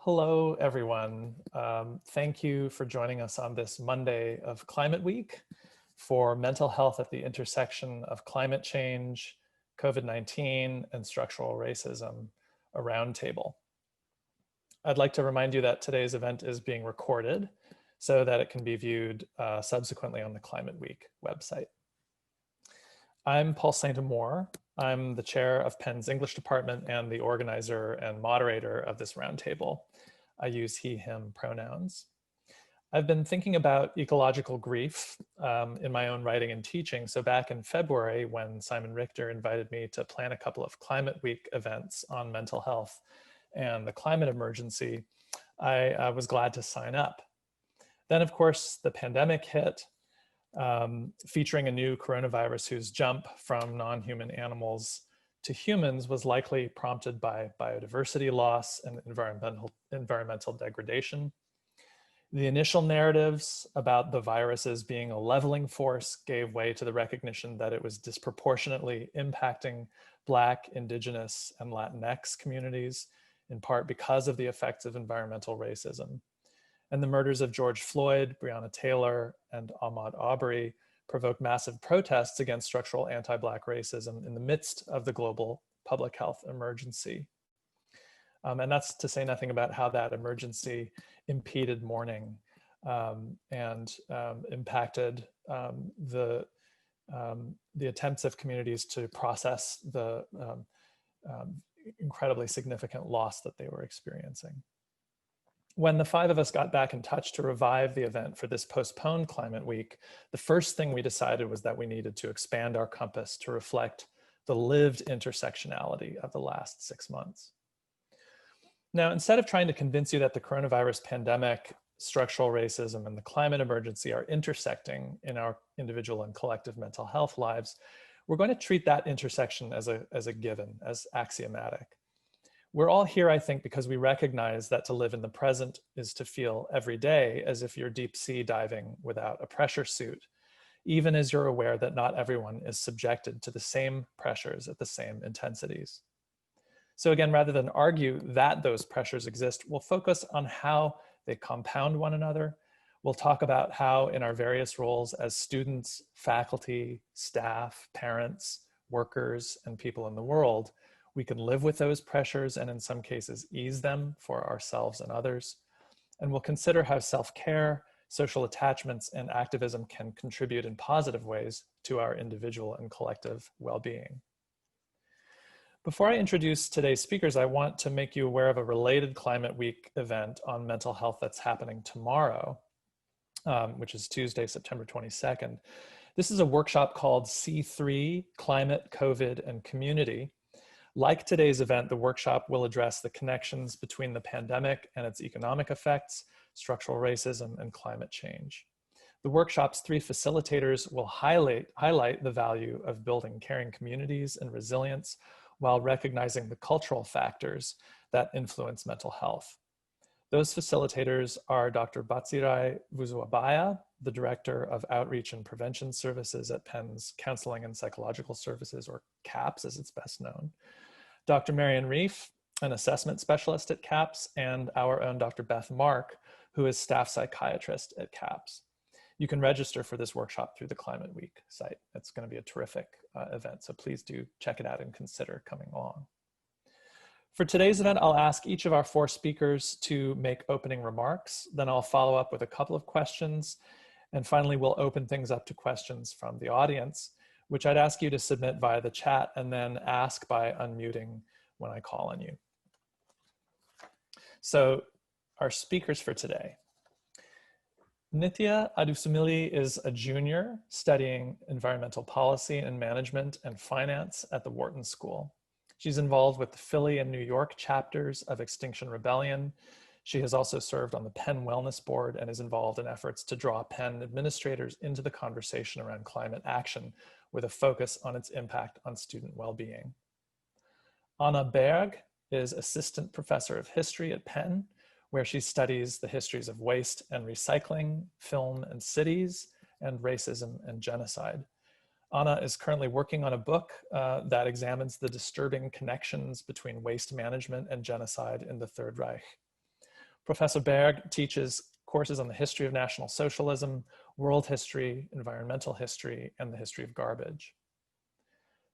Hello, everyone. Thank you for joining us on this Monday of Climate Week for mental health at the intersection of climate change, COVID-19, and structural racism, a roundtable. I'd like to remind you that today's event is being recorded so that it can be viewed subsequently on the Climate Week website. I'm Paul Saint-Amour. I'm the chair of Penn's English department and the organizer and moderator of this roundtable. I use he, him pronouns. I've been thinking about ecological grief in my own writing and teaching. So back in February, when Simon Richter invited me to plan a couple of Climate Week events on mental health and the climate emergency, I was glad to sign up. Then, of course, the pandemic hit, featuring a new coronavirus whose jump from non-human animals to humans was likely prompted by biodiversity loss and environmental degradation. The initial narratives about the virus as being a leveling force gave way to the recognition that it was disproportionately impacting Black, Indigenous, and Latinx communities, in part because of the effects of environmental racism. And the murders of George Floyd, Breonna Taylor, and Ahmaud Arbery provoked massive protests against structural anti-Black racism in the midst of the global public health emergency. And that's to say nothing about how that emergency impeded mourning and impacted the attempts of communities to process the incredibly significant loss that they were experiencing. When the five of us got back in touch to revive the event for this postponed Climate Week, the first thing we decided was that we needed to expand our compass to reflect the lived intersectionality of the last 6 months. Now, instead of trying to convince you that the coronavirus pandemic, structural racism, and the climate emergency are intersecting in our individual and collective mental health lives, we're going to treat that intersection as a given, as axiomatic. We're all here, I think, because we recognize that to live in the present is to feel every day as if you're deep sea diving without a pressure suit, even as you're aware that not everyone is subjected to the same pressures at the same intensities. So again, rather than argue that those pressures exist, we'll focus on how they compound one another. We'll talk about how in our various roles as students, faculty, staff, parents, workers, and people in the world, we can live with those pressures and in some cases ease them for ourselves and others. And we'll consider how self-care, social attachments, and activism can contribute in positive ways to our individual and collective well-being. Before I introduce today's speakers, I want to make you aware of a related Climate Week event on mental health that's happening tomorrow, which is Tuesday, September 22nd. This is a workshop called C3, Climate, COVID, and Community. Like today's event, the workshop will address the connections between the pandemic and its economic effects, structural racism, and climate change. The workshop's three facilitators will highlight the value of building caring communities and resilience while recognizing the cultural factors that influence mental health. Those facilitators are Dr. Batsirai Vuzuabaya, the Director of Outreach and Prevention Services at Penn's Counseling and Psychological Services, or CAPS as it's best known, Dr. Marian Reif, an assessment specialist at CAPS, and our own Dr. Beth Mark, who is staff psychiatrist at CAPS. You can register for this workshop through the Climate Week site. It's going to be a terrific event, so please do check it out and consider coming along. For today's event, I'll ask each of our four speakers to make opening remarks. Then I'll follow up with a couple of questions. And finally, we'll open things up to questions from the audience, which I'd ask you to submit via the chat and then ask by unmuting when I call on you. So our speakers for today. Nithya Adusumilli is a junior studying environmental policy and management and finance at the Wharton School. She's involved with the Philly and New York chapters of Extinction Rebellion. She has also served on the Penn Wellness Board and is involved in efforts to draw Penn administrators into the conversation around climate action with a focus on its impact on student well-being. Anna Berg is assistant professor of history at Penn, where she studies the histories of waste and recycling, film and cities, and racism and genocide. Anna is currently working on a book that examines the disturbing connections between waste management and genocide in the Third Reich. Professor Berg teaches courses on the history of National Socialism, world history, environmental history, and the history of garbage.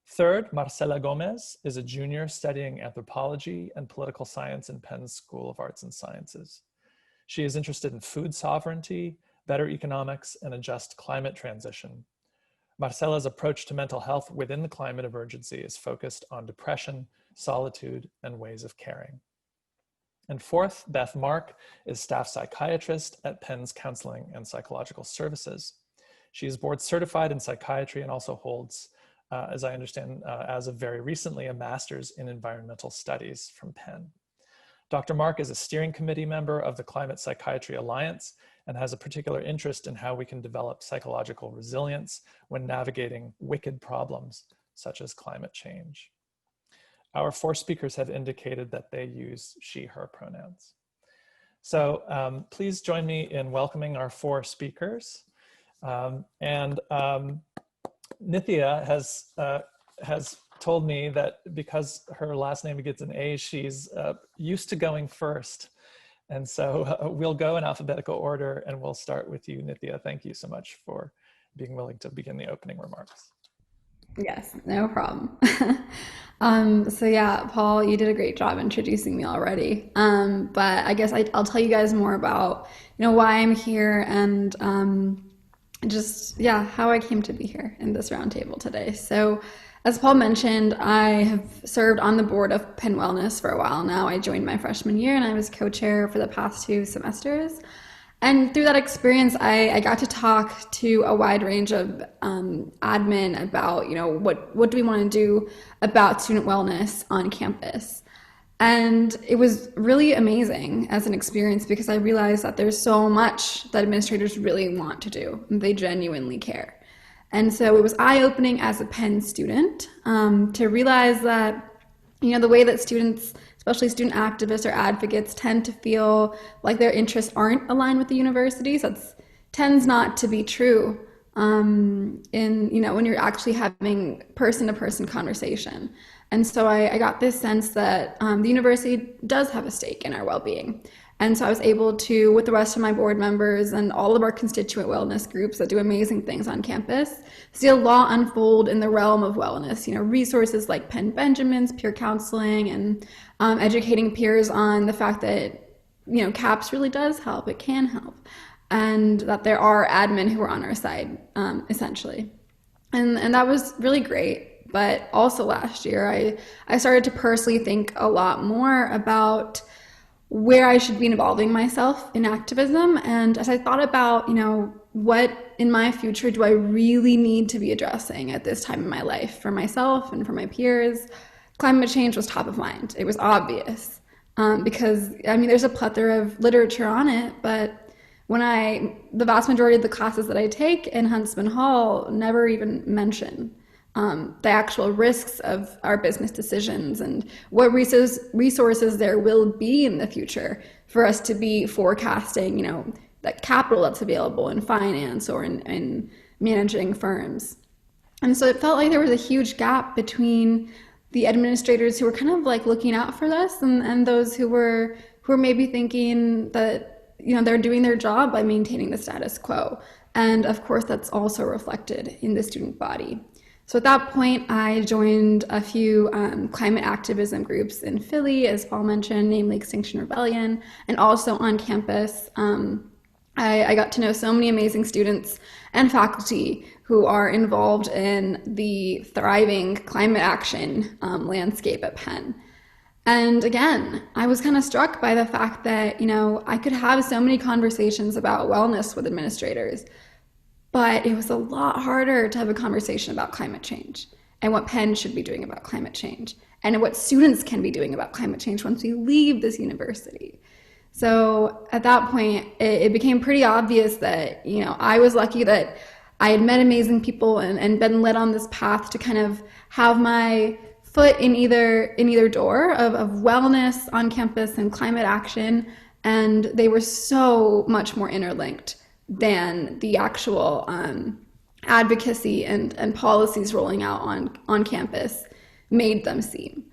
Third, Marcela Gomez is a junior studying anthropology and political science in Penn's School of Arts and Sciences. She is interested in food sovereignty, better economics, and a just climate transition. Marcela's approach to mental health within the climate emergency is focused on depression, solitude, and ways of caring. And fourth, Beth Mark is staff psychiatrist at Penn's Counseling and Psychological Services. She is board certified in psychiatry and also holds, as I understand, as of very recently, a master's in environmental studies from Penn. Dr. Mark is a steering committee member of the Climate Psychiatry Alliance and has a particular interest in how we can develop psychological resilience when navigating wicked problems such as climate change. Our four speakers have indicated that they use she, her pronouns. So please join me in welcoming our four speakers. Nithya has told me that because her last name begins in A, she's used to going first. And so we'll go in alphabetical order and we'll start with you, Nithya. Thank you so much for being willing to begin the opening remarks. Yes, no problem. So yeah, Paul, you did a great job introducing me already. But I guess I'll tell you guys more about, why I'm here and how I came to be here in this roundtable today. So as Paul mentioned, I have served on the board of Penn Wellness for a while now. I joined my freshman year and I was co-chair for the past 2 semesters. And through that experience, I got to talk to a wide range of admin about, what do we want to do about student wellness on campus. And it was really amazing as an experience because I realized that there's so much that administrators really want to do. They genuinely care. And so it was eye-opening as a Penn student to realize that, the way that students, especially student activists or advocates, tend to feel like their interests aren't aligned with the universities. That tends not to be true when you're actually having person-to-person conversation. And so I got this sense that the university does have a stake in our well-being. And so I was able to, with the rest of my board members and all of our constituent wellness groups that do amazing things on campus, see a law unfold in the realm of wellness, resources like Penn Benjamin's peer counseling and educating peers on the fact that, CAPS really does help, it can help, and that there are admin who are on our side, essentially. And that was really great. But also last year, I started to personally think a lot more about where I should be involving myself in activism. And as I thought about, what in my future do I really need to be addressing at this time in my life for myself and for my peers, climate change was top of mind. It was obvious because, there's a plethora of literature on it, but the vast majority of the classes that I take in Huntsman Hall never even mention the actual risks of our business decisions and what resources there will be in the future for us to be forecasting, that capital that's available in finance or in managing firms. And so it felt like there was a huge gap between the administrators who were kind of like looking out for us and those who were maybe thinking that, they're doing their job by maintaining the status quo. And of course, that's also reflected in the student body. So at that point, I joined a few climate activism groups in Philly, as Paul mentioned, namely Extinction Rebellion, and also on campus. I got to know so many amazing students and faculty who are involved in the thriving climate action landscape at Penn. And again, I was kind of struck by the fact that, I could have so many conversations about wellness with administrators, but it was a lot harder to have a conversation about climate change and what Penn should be doing about climate change and what students can be doing about climate change once we leave this university. So at that point, it became pretty obvious that, I was lucky that I had met amazing people and been led on this path to kind of have my foot in either door of wellness on campus and climate action. And they were so much more interlinked than the actual advocacy and policies rolling out on campus made them seem.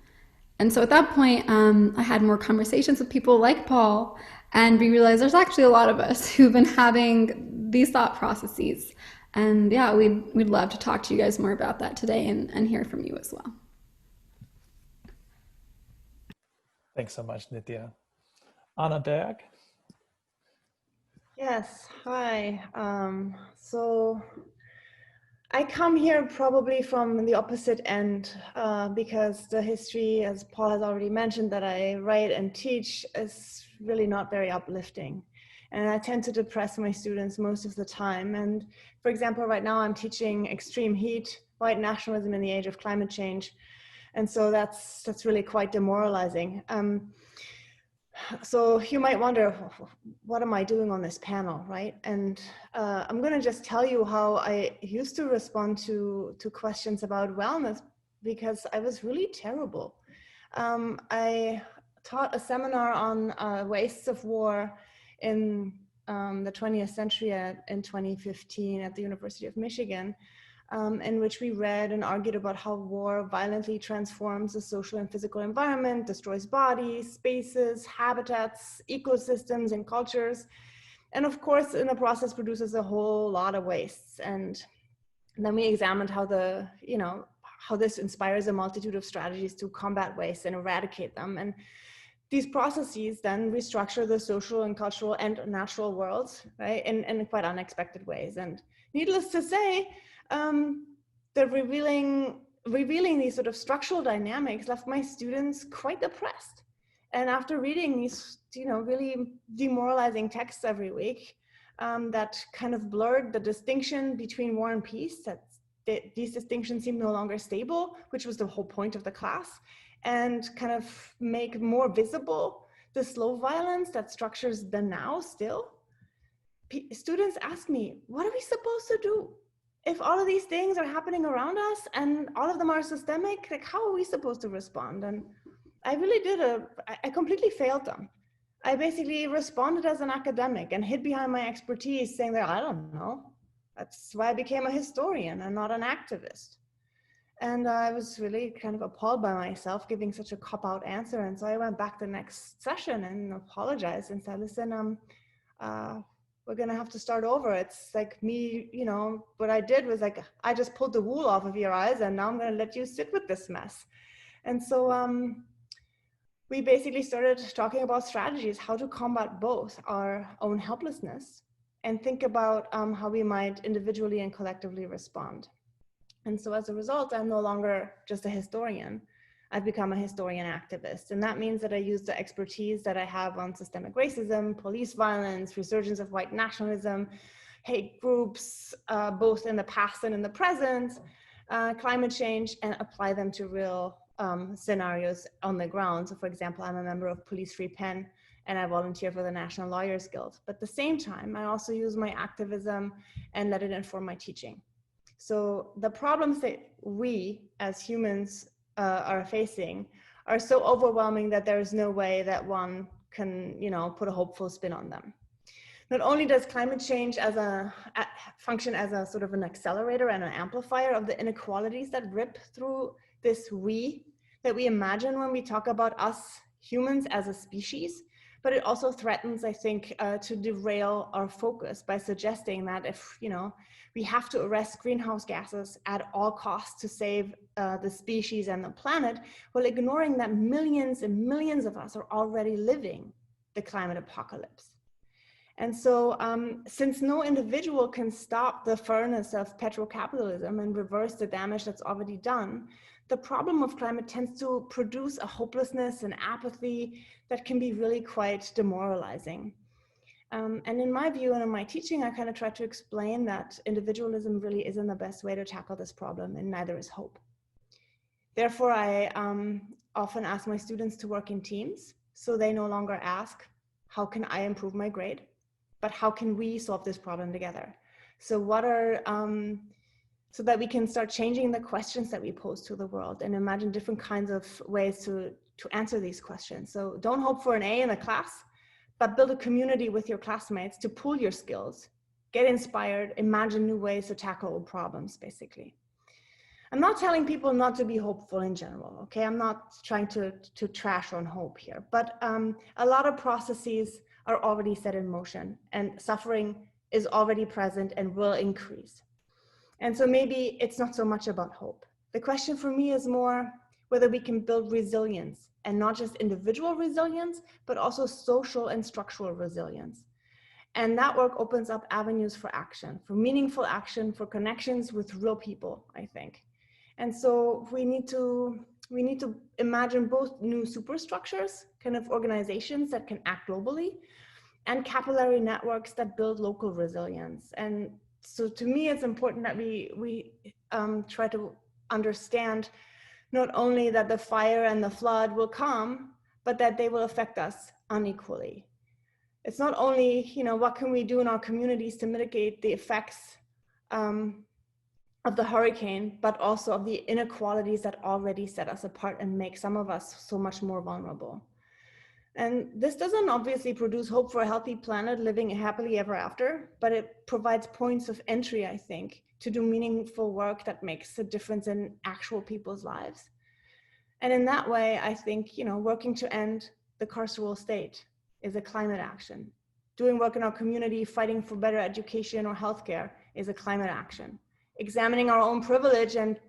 And so at that point, I had more conversations with people like Paul And we realized there's actually a lot of us who've been having these thought processes. And yeah, we'd love to talk to you guys more about that today and hear from you as well. Thanks so much, Nitya. Anna Berg. Yes, hi. So I come here probably from the opposite end because the history, as Paul has already mentioned, that I write and teach is really not very uplifting. And I tend to depress my students most of the time. And for example, right now I'm teaching extreme heat, white nationalism in the age of climate change. And so that's really quite demoralizing. So you might wonder, what am I doing on this panel, right? And I'm going to just tell you how I used to respond to questions about wellness because I was really terrible. I taught a seminar on wastes of war in the 20th century in 2015 at the University of Michigan. In which we read and argued about how war violently transforms the social and physical environment, destroys bodies, spaces, habitats, ecosystems, and cultures. And of course, in the process, produces a whole lot of wastes. And then we examined how how this inspires a multitude of strategies to combat waste and eradicate them. And these processes then restructure the social and cultural and natural worlds, right, in quite unexpected ways. And needless to say, the revealing these sort of structural dynamics left my students quite depressed. And after reading these, really demoralizing texts every week, that kind of blurred the distinction between war and peace, that these distinctions seem no longer stable, which was the whole point of the class, and kind of make more visible the slow violence that structures the now still. Students ask me, what are we supposed to do? If all of these things are happening around us and all of them are systemic, like how are we supposed to respond? And I really I completely failed them. I basically responded as an academic and hid behind my expertise saying that I don't know. That's why I became a historian and not an activist. And I was really kind of appalled by myself giving such a cop-out answer. And so I went back the next session and apologized and said, listen, we're gonna have to start over. It's like me, what I did was like, I just pulled the wool off of your eyes and now I'm gonna let you sit with this mess. And so we basically started talking about strategies, how to combat both our own helplessness and think about how we might individually and collectively respond. And so as a result, I'm no longer just a historian. I've become a historian activist. And that means that I use the expertise that I have on systemic racism, police violence, resurgence of white nationalism, hate groups, both in the past and in the present, climate change, and apply them to real scenarios on the ground. So for example, I'm a member of Police Free Pen and I volunteer for the National Lawyers Guild. But at the same time, I also use my activism and let it inform my teaching. So the problems that we as humans are facing are so overwhelming that there is no way that one can, put a hopeful spin on them. Not only does climate change function as a sort of an accelerator and an amplifier of the inequalities that rip through this we that we imagine when we talk about us humans as a species, but it also threatens, I think, to derail our focus by suggesting that if, we have to arrest greenhouse gases at all costs to save the species and the planet, while ignoring that millions and millions of us are already living the climate apocalypse. And so since no individual can stop the furnace of petrocapitalism and reverse the damage that's already done, the problem of climate tends to produce a hopelessness and apathy that can be really quite demoralizing. And in my view and in my teaching, I kind of try to explain that individualism really isn't the best way to tackle this problem, and neither is hope. Therefore, I often ask my students to work in teams, so they no longer ask, how can I improve my grade? But how can we solve this problem together? So so that we can start changing the questions that we pose to the world and imagine different kinds of ways to answer these questions. So don't hope for an A in the class, but build a community with your classmates to pool your skills, get inspired, imagine new ways to tackle old problems, basically. I'm not telling people not to be hopeful in general, okay? I'm not trying to trash on hope here, but a lot of processes are already set in motion, and suffering is already present and will increase. And so maybe it's not so much about hope. The question for me is more whether we can build resilience, and not just individual resilience, but also social and structural resilience. And that work opens up avenues for action, for meaningful action, for connections with real people, I think. And so we need to imagine both new superstructures, kind of organizations that can act globally, and capillary networks that build local resilience. And so to me, it's important that we try to understand not only that the fire and the flood will come, but that they will affect us unequally. It's not only, what can we do in our communities to mitigate the effects of the hurricane, but also of the inequalities that already set us apart and make some of us so much more vulnerable. And this doesn't obviously produce hope for a healthy planet living happily ever after, but it provides points of entry, I think, to do meaningful work that makes a difference in actual people's lives. And in that way, I think, working to end the carceral state is a climate action. Doing work in our community, fighting for better education or healthcare is a climate action. Examining our own privilege and,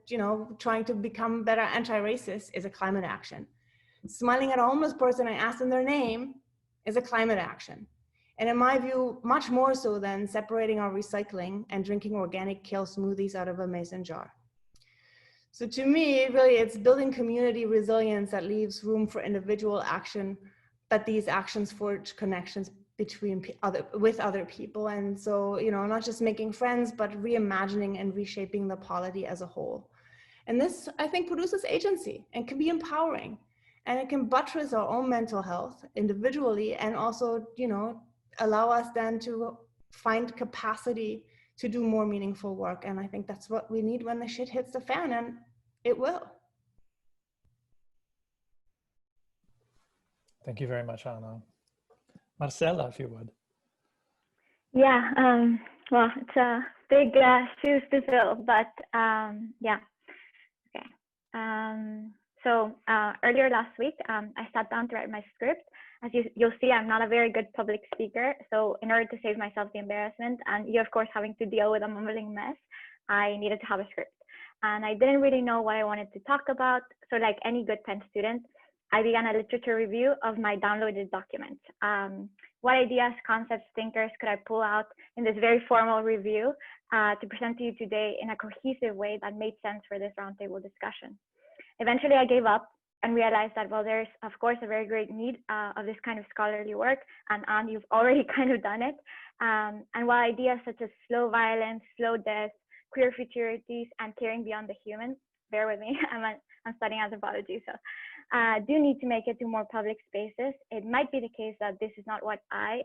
trying to become better anti-racist is a climate action. Smiling at a homeless person and asking their name is a climate action. And in my view, much more so than separating our recycling and drinking organic kale smoothies out of a mason jar. So to me, really, it's building community resilience that leaves room for individual action, but these actions forge connections with other people. And so, not just making friends, but reimagining and reshaping the polity as a whole. And this, I think, produces agency and can be empowering. And it can buttress our own mental health individually, and also, allow us then to find capacity to do more meaningful work. And I think that's what we need when the shit hits the fan, and it will. Thank you very much, Anna. Marcela, if you would. Yeah, well, it's a big shoes to fill, but yeah, okay. So earlier last week, I sat down to write my script. As you'll see, I'm not a very good public speaker. So in order to save myself the embarrassment and you, of course, having to deal with a mumbling mess, I needed to have a script. And I didn't really know what I wanted to talk about. So like any good Penn student, I began a literature review of my downloaded documents. What ideas, concepts, thinkers could I pull out in this very formal review to present to you today in a cohesive way that made sense for this roundtable discussion? Eventually, I gave up and realized that, well, there's, of course, a very great need of this kind of scholarly work, and you've already kind of done it. And while ideas such as slow violence, slow death, queer futurities, and caring beyond the human, bear with me, I'm studying anthropology, so do need to make it to more public spaces. It might be the case that this is not what I,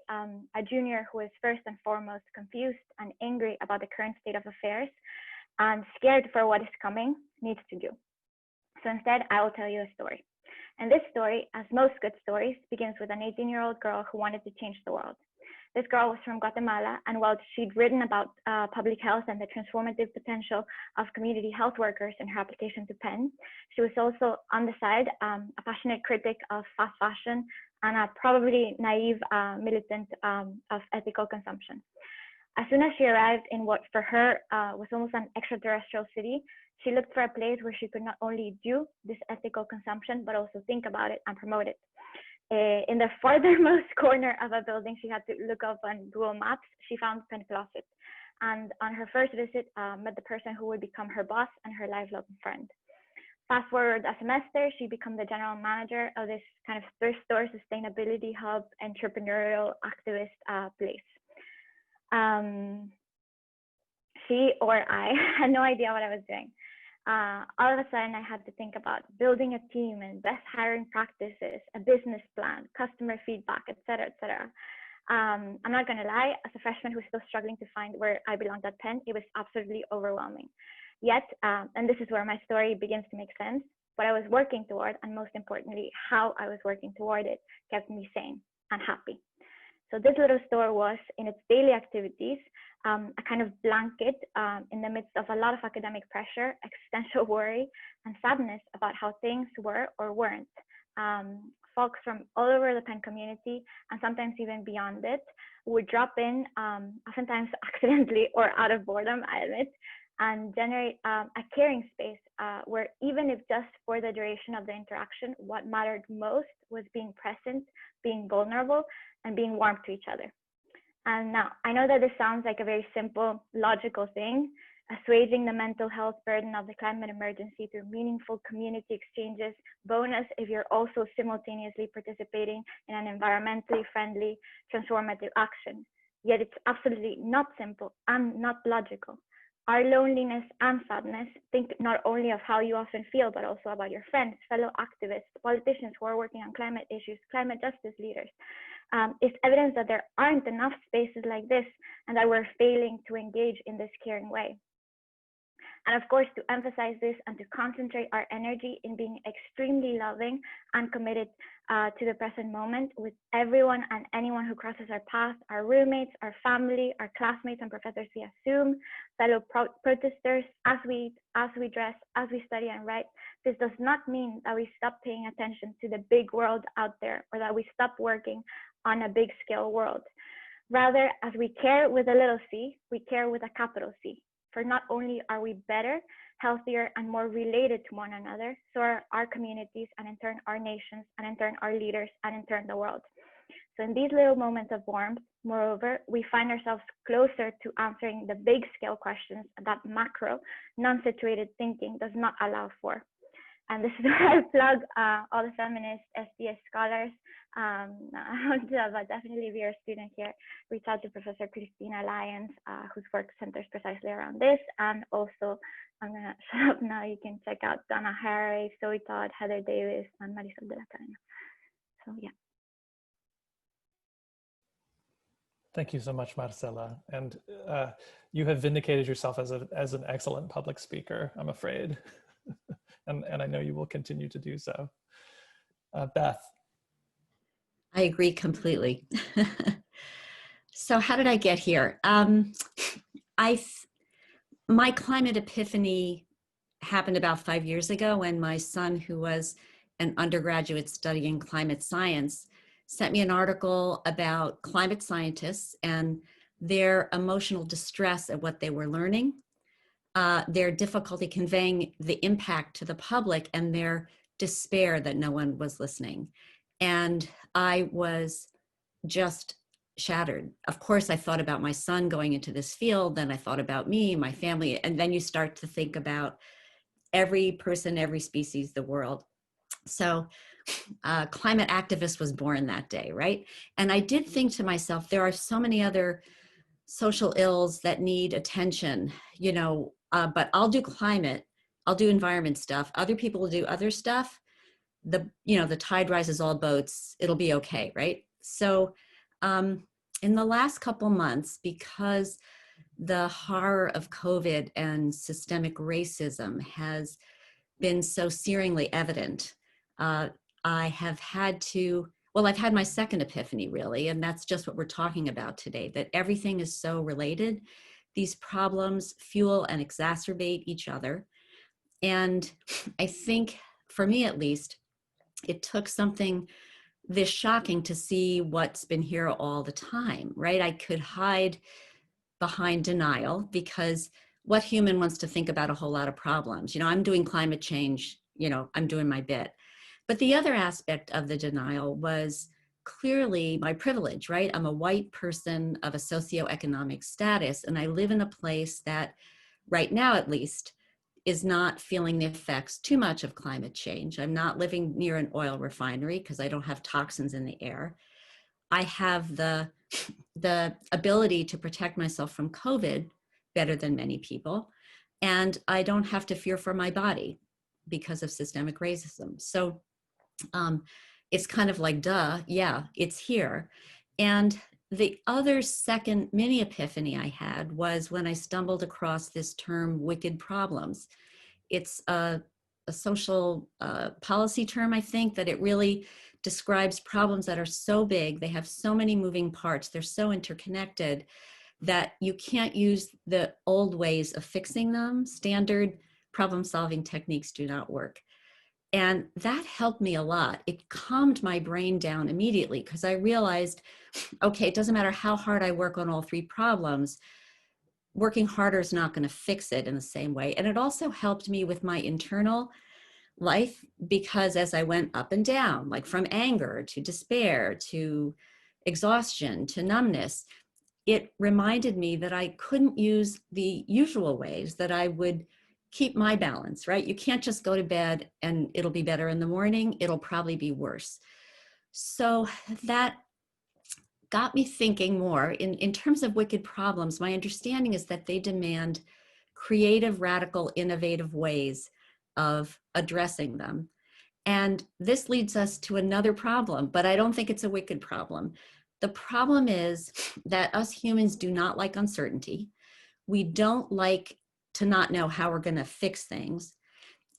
a junior who is first and foremost confused and angry about the current state of affairs and scared for what is coming, needs to do. So instead, I will tell you a story. And this story, as most good stories, begins with an 18-year-old girl who wanted to change the world. This girl was from Guatemala, and while she'd written about public health and the transformative potential of community health workers in her application to Penn, she was also, on the side, a passionate critic of fast fashion and a probably naive militant of ethical consumption. As soon as she arrived in what for her was almost an extraterrestrial city, she looked for a place where she could not only do this ethical consumption, but also think about it and promote it. In the farthermost corner of a building she had to look up on Google Maps, she found Penn Closet. And on her first visit, met the person who would become her boss and her lifelong friend. Fast forward a semester, she became the general manager of this kind of thrift store, sustainability hub, entrepreneurial activist place. She or I had no idea what I was doing. All of a sudden, I had to think about building a team and best hiring practices, a business plan, customer feedback, et cetera, et cetera. I'm not going to lie, as a freshman who's still struggling to find where I belonged at Penn, it was absolutely overwhelming. Yet, and this is where my story begins to make sense, what I was working toward, and most importantly, how I was working toward it, kept me sane and happy. So this little store was, in its daily activities, a kind of blanket in the midst of a lot of academic pressure, existential worry, and sadness about how things were or weren't. folks from all over the Penn community, and sometimes even beyond it, would drop in, oftentimes accidentally or out of boredom, I admit, and generate a caring space where, even if just for the duration of the interaction, what mattered most was being present, being vulnerable, and being warm to each other. And now, I know that this sounds like a very simple, logical thing, assuaging the mental health burden of the climate emergency through meaningful community exchanges, bonus if you're also simultaneously participating in an environmentally friendly, transformative action. Yet it's absolutely not simple and not logical. Our loneliness and sadness, think not only of how you often feel, but also about your friends, fellow activists, politicians who are working on climate issues, climate justice leaders, is evidence that there aren't enough spaces like this and that we're failing to engage in this caring way. And of course, to emphasize this and to concentrate our energy in being extremely loving and committed to the present moment with everyone and anyone who crosses our path, our roommates, our family, our classmates and professors via Zoom, fellow protesters, as we dress, as we study and write. This does not mean that we stop paying attention to the big world out there or that we stop working on a big scale world. Rather, as we care with a little c, we care with a capital C. For not only are we better, healthier, and more related to one another, so are our communities, and in turn our nations, and in turn our leaders, and in turn the world. So in these little moments of warmth, moreover, we find ourselves closer to answering the big scale questions that macro, non-situated thinking does not allow for. And this is where I plug all the feminist SDS scholars, but definitely if you're a student here, reach out to Professor Christina Lyons, whose work centers precisely around this. And also, I'm gonna shut up now, you can check out Donna Harry, Zoe Todd, Heather Davis, and Marisol de la Cadena. So yeah. Thank you so much, Marcela. And you have vindicated yourself as an excellent public speaker, I'm afraid. And I know you will continue to do so. Beth. I agree completely. So how did I get here? My climate epiphany happened about 5 years ago when my son, who was an undergraduate studying climate science, sent me an article about climate scientists and their emotional distress at what they were learning, their difficulty conveying the impact to the public, and their despair that no one was listening. And I was just shattered. Of course, I thought about my son going into this field, then I thought about me, my family, and then you start to think about every person, every species, the world. So Climate Activist was born that day, right? And I did think to myself, there are so many other social ills that need attention, you know, but I'll do climate, I'll do environment stuff. Other people will do other stuff. The tide rises all boats, it'll be okay, right? So in the last couple months, because the horror of COVID and systemic racism has been so searingly evident, I have had to, well, I've had my second epiphany really, and that's just what we're talking about today, that everything is so related. These problems fuel and exacerbate each other. And I think, for me at least, it took something this shocking to see what's been here all the time, right? I could hide behind denial because what human wants to think about a whole lot of problems? You know, I'm doing climate change, you know, I'm doing my bit. But the other aspect of the denial was clearly my privilege, right? I'm a white person of a socioeconomic status, and I live in a place that, right now at least, is not feeling the effects too much of climate change. I'm not living near an oil refinery because I don't have toxins in the air. I have the ability to protect myself from COVID better than many people. And I don't have to fear for my body because of systemic racism. So it's kind of like, duh, yeah, it's here. And the other second mini epiphany I had was when I stumbled across this term, wicked problems. It's a social policy term, I think, that it really describes problems that are so big, they have so many moving parts, they're so interconnected that you can't use the old ways of fixing them. Standard problem-solving techniques do not work. And that helped me a lot. It calmed my brain down immediately because I realized, okay, it doesn't matter how hard I work on all three problems, working harder is not going to fix it in the same way. And it also helped me with my internal life because as I went up and down, like from anger to despair to exhaustion to numbness, it reminded me that I couldn't use the usual ways that I would keep my balance, right? You can't just go to bed and it'll be better in the morning. It'll probably be worse. So that got me thinking more in terms of wicked problems. My understanding is that they demand creative, radical, innovative ways of addressing them. And this leads us to another problem, but I don't think it's a wicked problem. The problem is that us humans do not like uncertainty. We don't like to not know how we're going to fix things.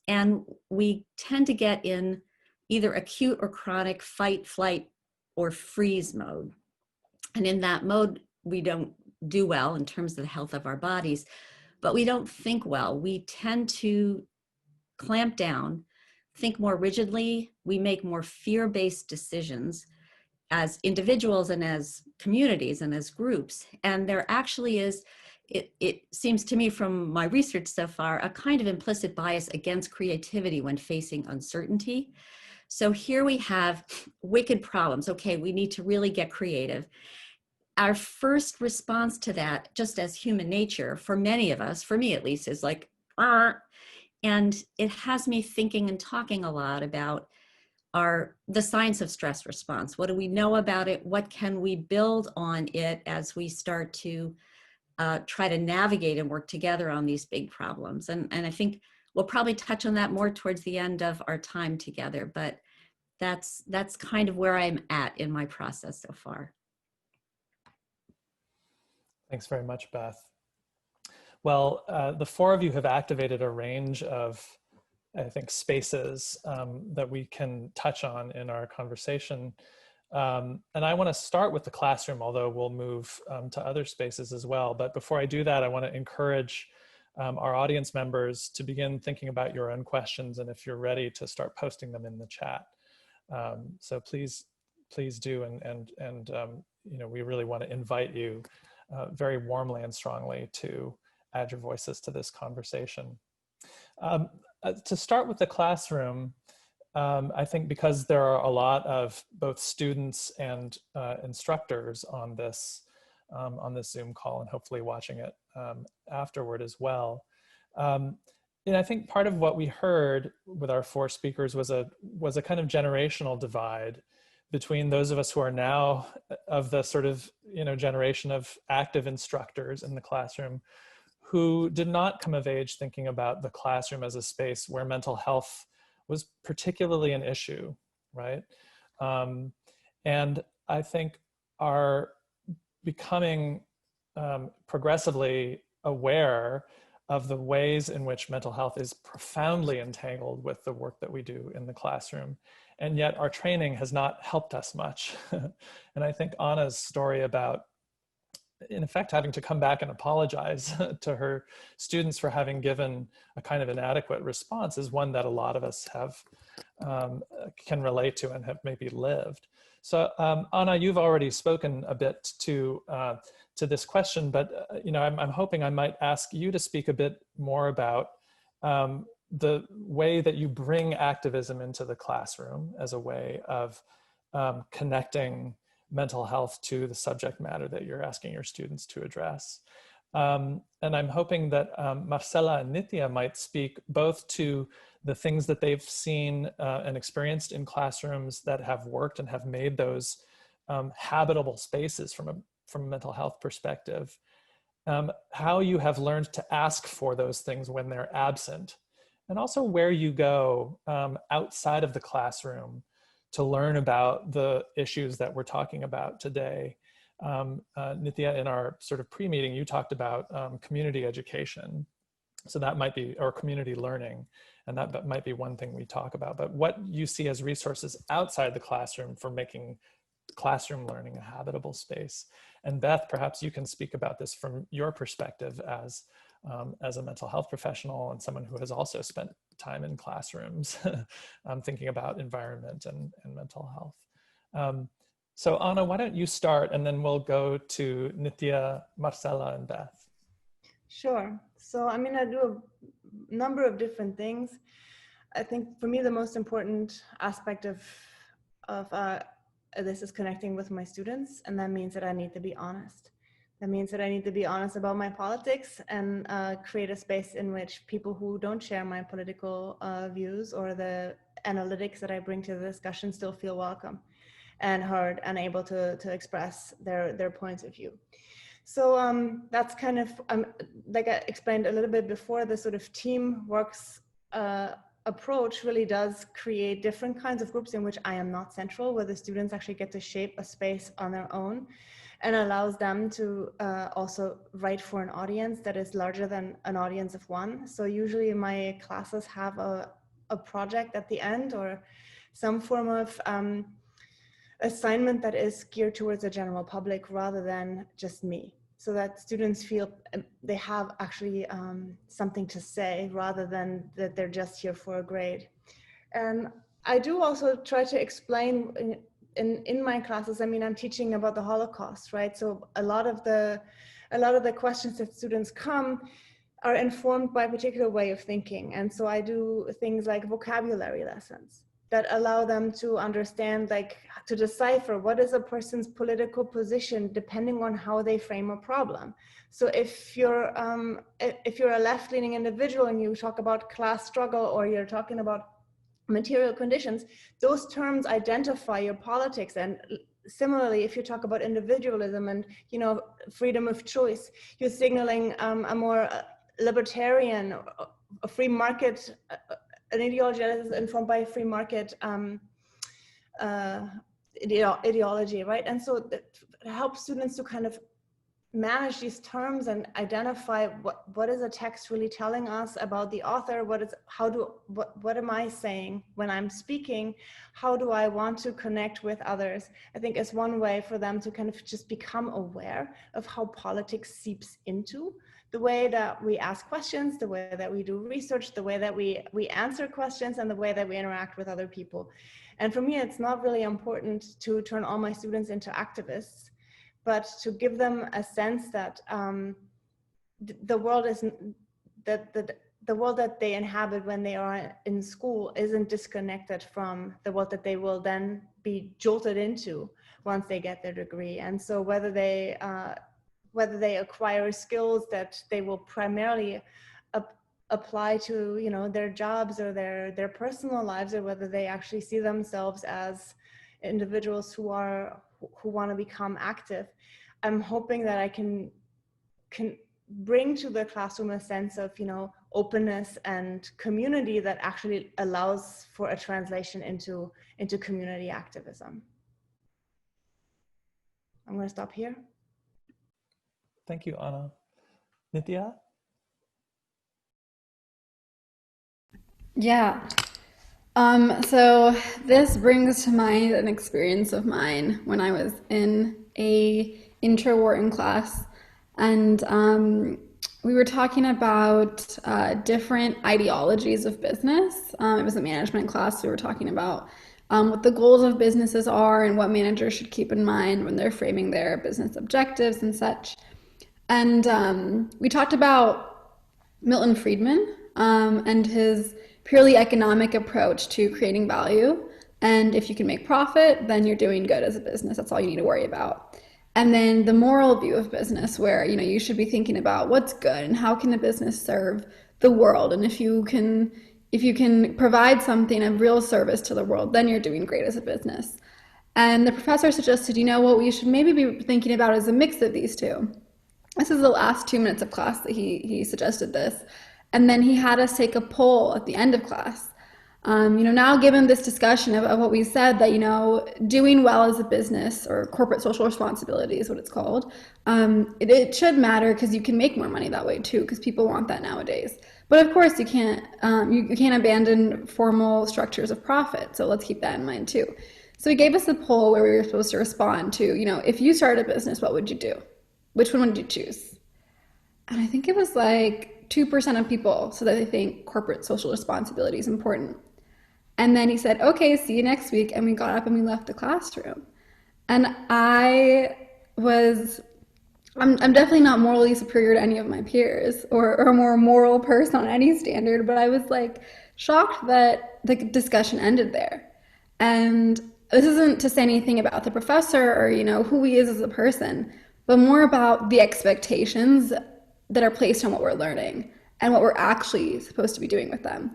And we tend to get in either acute or chronic fight, flight, or freeze mode. And in that mode, we don't do well in terms of the health of our bodies, but we don't think well. We tend to clamp down, think more rigidly. We make more fear-based decisions as individuals and as communities and as groups. And there actually is, it seems to me from my research so far, a kind of implicit bias against creativity when facing uncertainty. So here we have wicked problems. Okay, we need to really get creative. Our first response to that, just as human nature, for many of us, for me at least, is like, and it has me thinking and talking a lot about the science of stress response. What do we know about it? What can we build on it as we start to try to navigate and work together on these big problems? And I think we'll probably touch on that more towards the end of our time together, but that's kind of where I'm at in my process so far. Thanks very much, Beth. Well, the four of you have activated a range of, I think, spaces that we can touch on in our conversation. And I want to start with the classroom, although we'll move to other spaces as well. But before I do that, I want to encourage our audience members to begin thinking about your own questions, and if you're ready, to start posting them in the chat. So please do, and you know, we really want to invite you very warmly and strongly to add your voices to this conversation. To start with the classroom, I think because there are a lot of both students and instructors on this Zoom call, and hopefully watching it afterward as well. And I think part of what we heard with our four speakers was a kind of generational divide between those of us who are now of the sort of, you know, generation of active instructors in the classroom, who did not come of age thinking about the classroom as a space where mental health was particularly an issue, right? And I think are becoming progressively aware of the ways in which mental health is profoundly entangled with the work that we do in the classroom. And yet our training has not helped us much. And I think Anna's story about, in effect, having to come back and apologize to her students for having given a kind of inadequate response is one that a lot of us have can relate to and have maybe lived. So Anna, you've already spoken a bit to this question, but you know, I'm hoping I might ask you to speak a bit more about the way that you bring activism into the classroom as a way of connecting mental health to the subject matter that you're asking your students to address. And I'm hoping that Marcela and Nithya might speak both to the things that they've seen and experienced in classrooms that have worked and have made those habitable spaces from a mental health perspective, how you have learned to ask for those things when they're absent, and also where you go outside of the classroom to learn about the issues that we're talking about today. Nithya, in our sort of pre-meeting, you talked about community education. So that might be, or community learning, and that might be one thing we talk about. But what you see as resources outside the classroom for making classroom learning a habitable space. And Beth, perhaps you can speak about this from your perspective as a mental health professional and someone who has also spent time in classrooms, thinking about environment and mental health. So Anna, why don't you start, and then we'll go to Nitya, Marcella, and Beth. Sure. So, I mean, I do a number of different things. I think for me, the most important aspect of this is connecting with my students. And that means that I need to be honest. That means that I need to be honest about my politics and create a space in which people who don't share my political views or the analytics that I bring to the discussion still feel welcome and heard and able to express their points of view. So that's kind of, like I explained a little bit before, the sort of team works approach really does create different kinds of groups in which I am not central, where the students actually get to shape a space on their own, and allows them to also write for an audience that is larger than an audience of one. So usually my classes have a project at the end or some form of assignment that is geared towards the general public rather than just me, so that students feel they have actually something to say rather than that they're just here for a grade. And I do also try to explain in my classes, I mean, I'm teaching about the Holocaust, right? So a lot of the questions that students come are informed by a particular way of thinking. And so I do things like vocabulary lessons that allow them to understand, like, to decipher what is a person's political position depending on how they frame a problem. So if you're a left-leaning individual and you talk about class struggle, or you're talking about material conditions, those terms identify your politics. And similarly, if you talk about individualism and, you know, freedom of choice, you're signaling a more libertarian, a free market, an ideology that is informed by free market ideology, right? And so it helps students to kind of manage these terms and identify what is a text really telling us about the author, what am I saying when I'm speaking, how do I want to connect with others. I think is one way for them to kind of just become aware of how politics seeps into the way that we ask questions, the way that we do research, the way that we answer questions, and the way that we interact with other people. And for me, it's not really important to turn all my students into activists, but to give them a sense that the world is the world that they inhabit when they are in school isn't disconnected from the world that they will then be jolted into once they get their degree. And so whether they acquire skills that they will primarily apply to, you know, their jobs or their personal lives, or whether they actually see themselves as individuals who want to become active, I'm hoping that I can bring to the classroom a sense of, you know, openness and community that actually allows for a translation into community activism. I'm going to stop here. Thank you, Anna. Nitya? Yeah. So this brings to mind an experience of mine when I was in a intro Wharton class, and we were talking about different ideologies of business. It was a management class. We were talking about what the goals of businesses are and what managers should keep in mind when they're framing their business objectives and such. And we talked about Milton Friedman and his purely economic approach to creating value. And if you can make profit, then you're doing good as a business. That's all you need to worry about. And then the moral view of business, where, you know, you should be thinking about what's good and how can the business serve the world. And if you can provide something of real service to the world, then you're doing great as a business. And the professor suggested, you know, what we should maybe be thinking about is a mix of these two. This is the last 2 minutes of class that he suggested this. And then he had us take a poll at the end of class. You know, now given this discussion of what we said, that, you know, doing well as a business, or corporate social responsibility is what it's called, it should matter because you can make more money that way too, because people want that nowadays. But of course you can't abandon formal structures of profit. So let's keep that in mind too. So he gave us a poll where we were supposed to respond to, you know, if you started a business, what would you do? Which one would you choose? And I think it was like 2% of people so that they think corporate social responsibility is important. And then he said, okay, see you next week. And we got up and we left the classroom. And I'm definitely not morally superior to any of my peers or a more moral person on any standard, but I was like shocked that the discussion ended there. And this isn't to say anything about the professor or, who he is as a person, but more about the expectations that are placed on what we're learning and what we're actually supposed to be doing with them.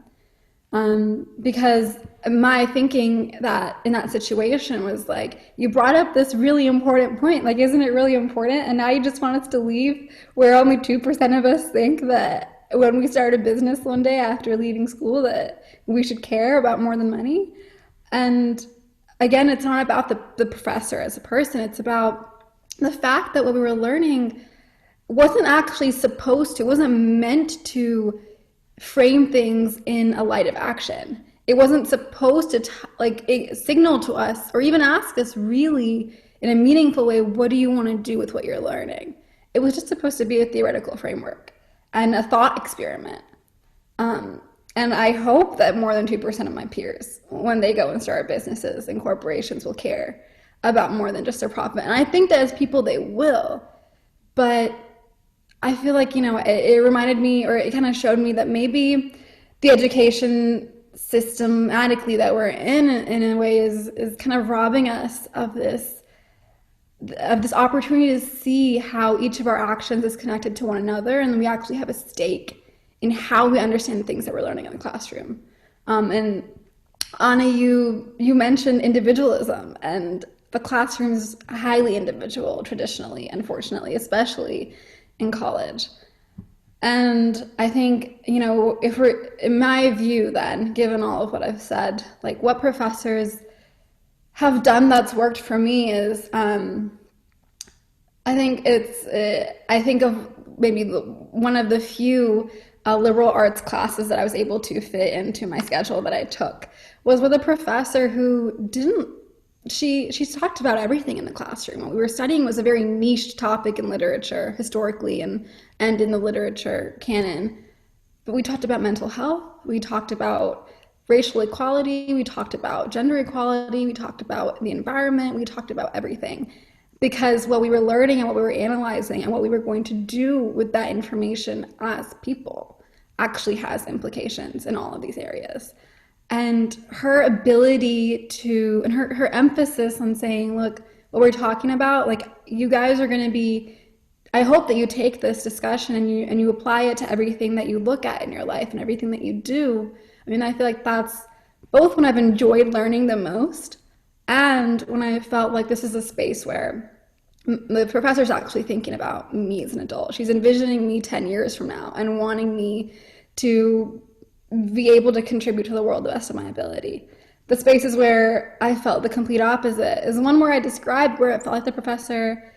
Because my thinking that in that situation was like, you brought up this really important point. Like, isn't it really important? And now you just want us to leave where only 2% of us think that when we start a business one day after leaving school that we should care about more than money. And again, it's not about the professor as a person. It's about the fact that what we were learning wasn't actually wasn't meant to frame things in a light of action. It wasn't supposed to signal to us or even ask us really in a meaningful way, what do you want to do with what you're learning? It was just supposed to be a theoretical framework and a thought experiment. And I hope that more than 2% of my peers, when they go and start businesses and corporations, will care about more than just their profit. And I think that as people, they will. But I feel like, it reminded me, or it kind of showed me that maybe the education systematically that we're in a way is kind of robbing us of this opportunity to see how each of our actions is connected to one another, and we actually have a stake in how we understand the things that we're learning in the classroom. And Anna, you mentioned individualism, and the classroom is highly individual traditionally, unfortunately, especially in college. And I think, if we're, in my view then, given all of what I've said, like what professors have done that's worked for me is, I think of maybe one of the few liberal arts classes that I was able to fit into my schedule that I took was with a professor who she talked about everything in the classroom. What we were studying was a very niche topic in literature, historically, and in the literature canon. But we talked about mental health, we talked about racial equality, we talked about gender equality, we talked about the environment, we talked about everything. Because what we were learning and what we were analyzing and what we were going to do with that information as people actually has implications in all of these areas. And her ability to, and her emphasis on saying, look, what we're talking about, like, you guys are going to be, I hope that you take this discussion and you apply it to everything that you look at in your life and everything that you do. I mean, I feel like that's both when I've enjoyed learning the most and when I felt like this is a space where the professor's actually thinking about me as an adult. She's envisioning me 10 years from now and wanting me to be able to contribute to the world the best of my ability. The spaces where I felt the complete opposite is one where I described where it felt like the professor,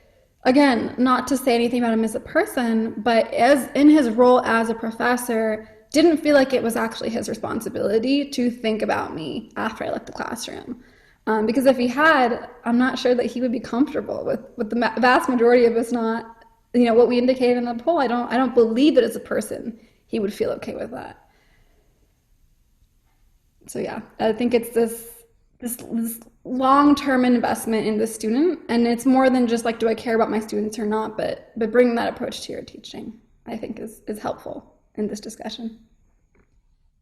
again, not to say anything about him as a person, but as in his role as a professor, didn't feel like it was actually his responsibility to think about me after I left the classroom. Because if he had, I'm not sure that he would be comfortable with the vast majority of us not, what we indicated in the poll. I don't believe that as a person he would feel okay with that. So yeah, I think it's this long-term investment in the student, and it's more than just like, do I care about my students or not, but bringing that approach to your teaching, I think is helpful in this discussion.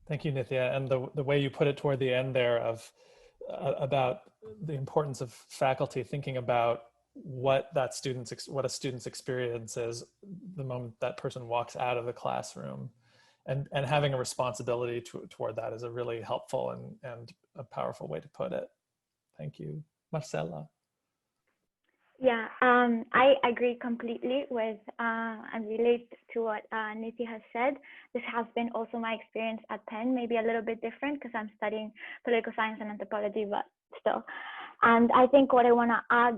Thank you, Nithya. And the way you put it toward the end there about the importance of faculty thinking about what a student's experience is the moment that person walks out of the classroom, and having a responsibility toward that is a really helpful and a powerful way to put it. Thank you. Marcela. Yeah, I agree completely with and relate to what Niti has said. This has been also my experience at Penn, maybe a little bit different because I'm studying political science and anthropology, but still. And I think what I want to add,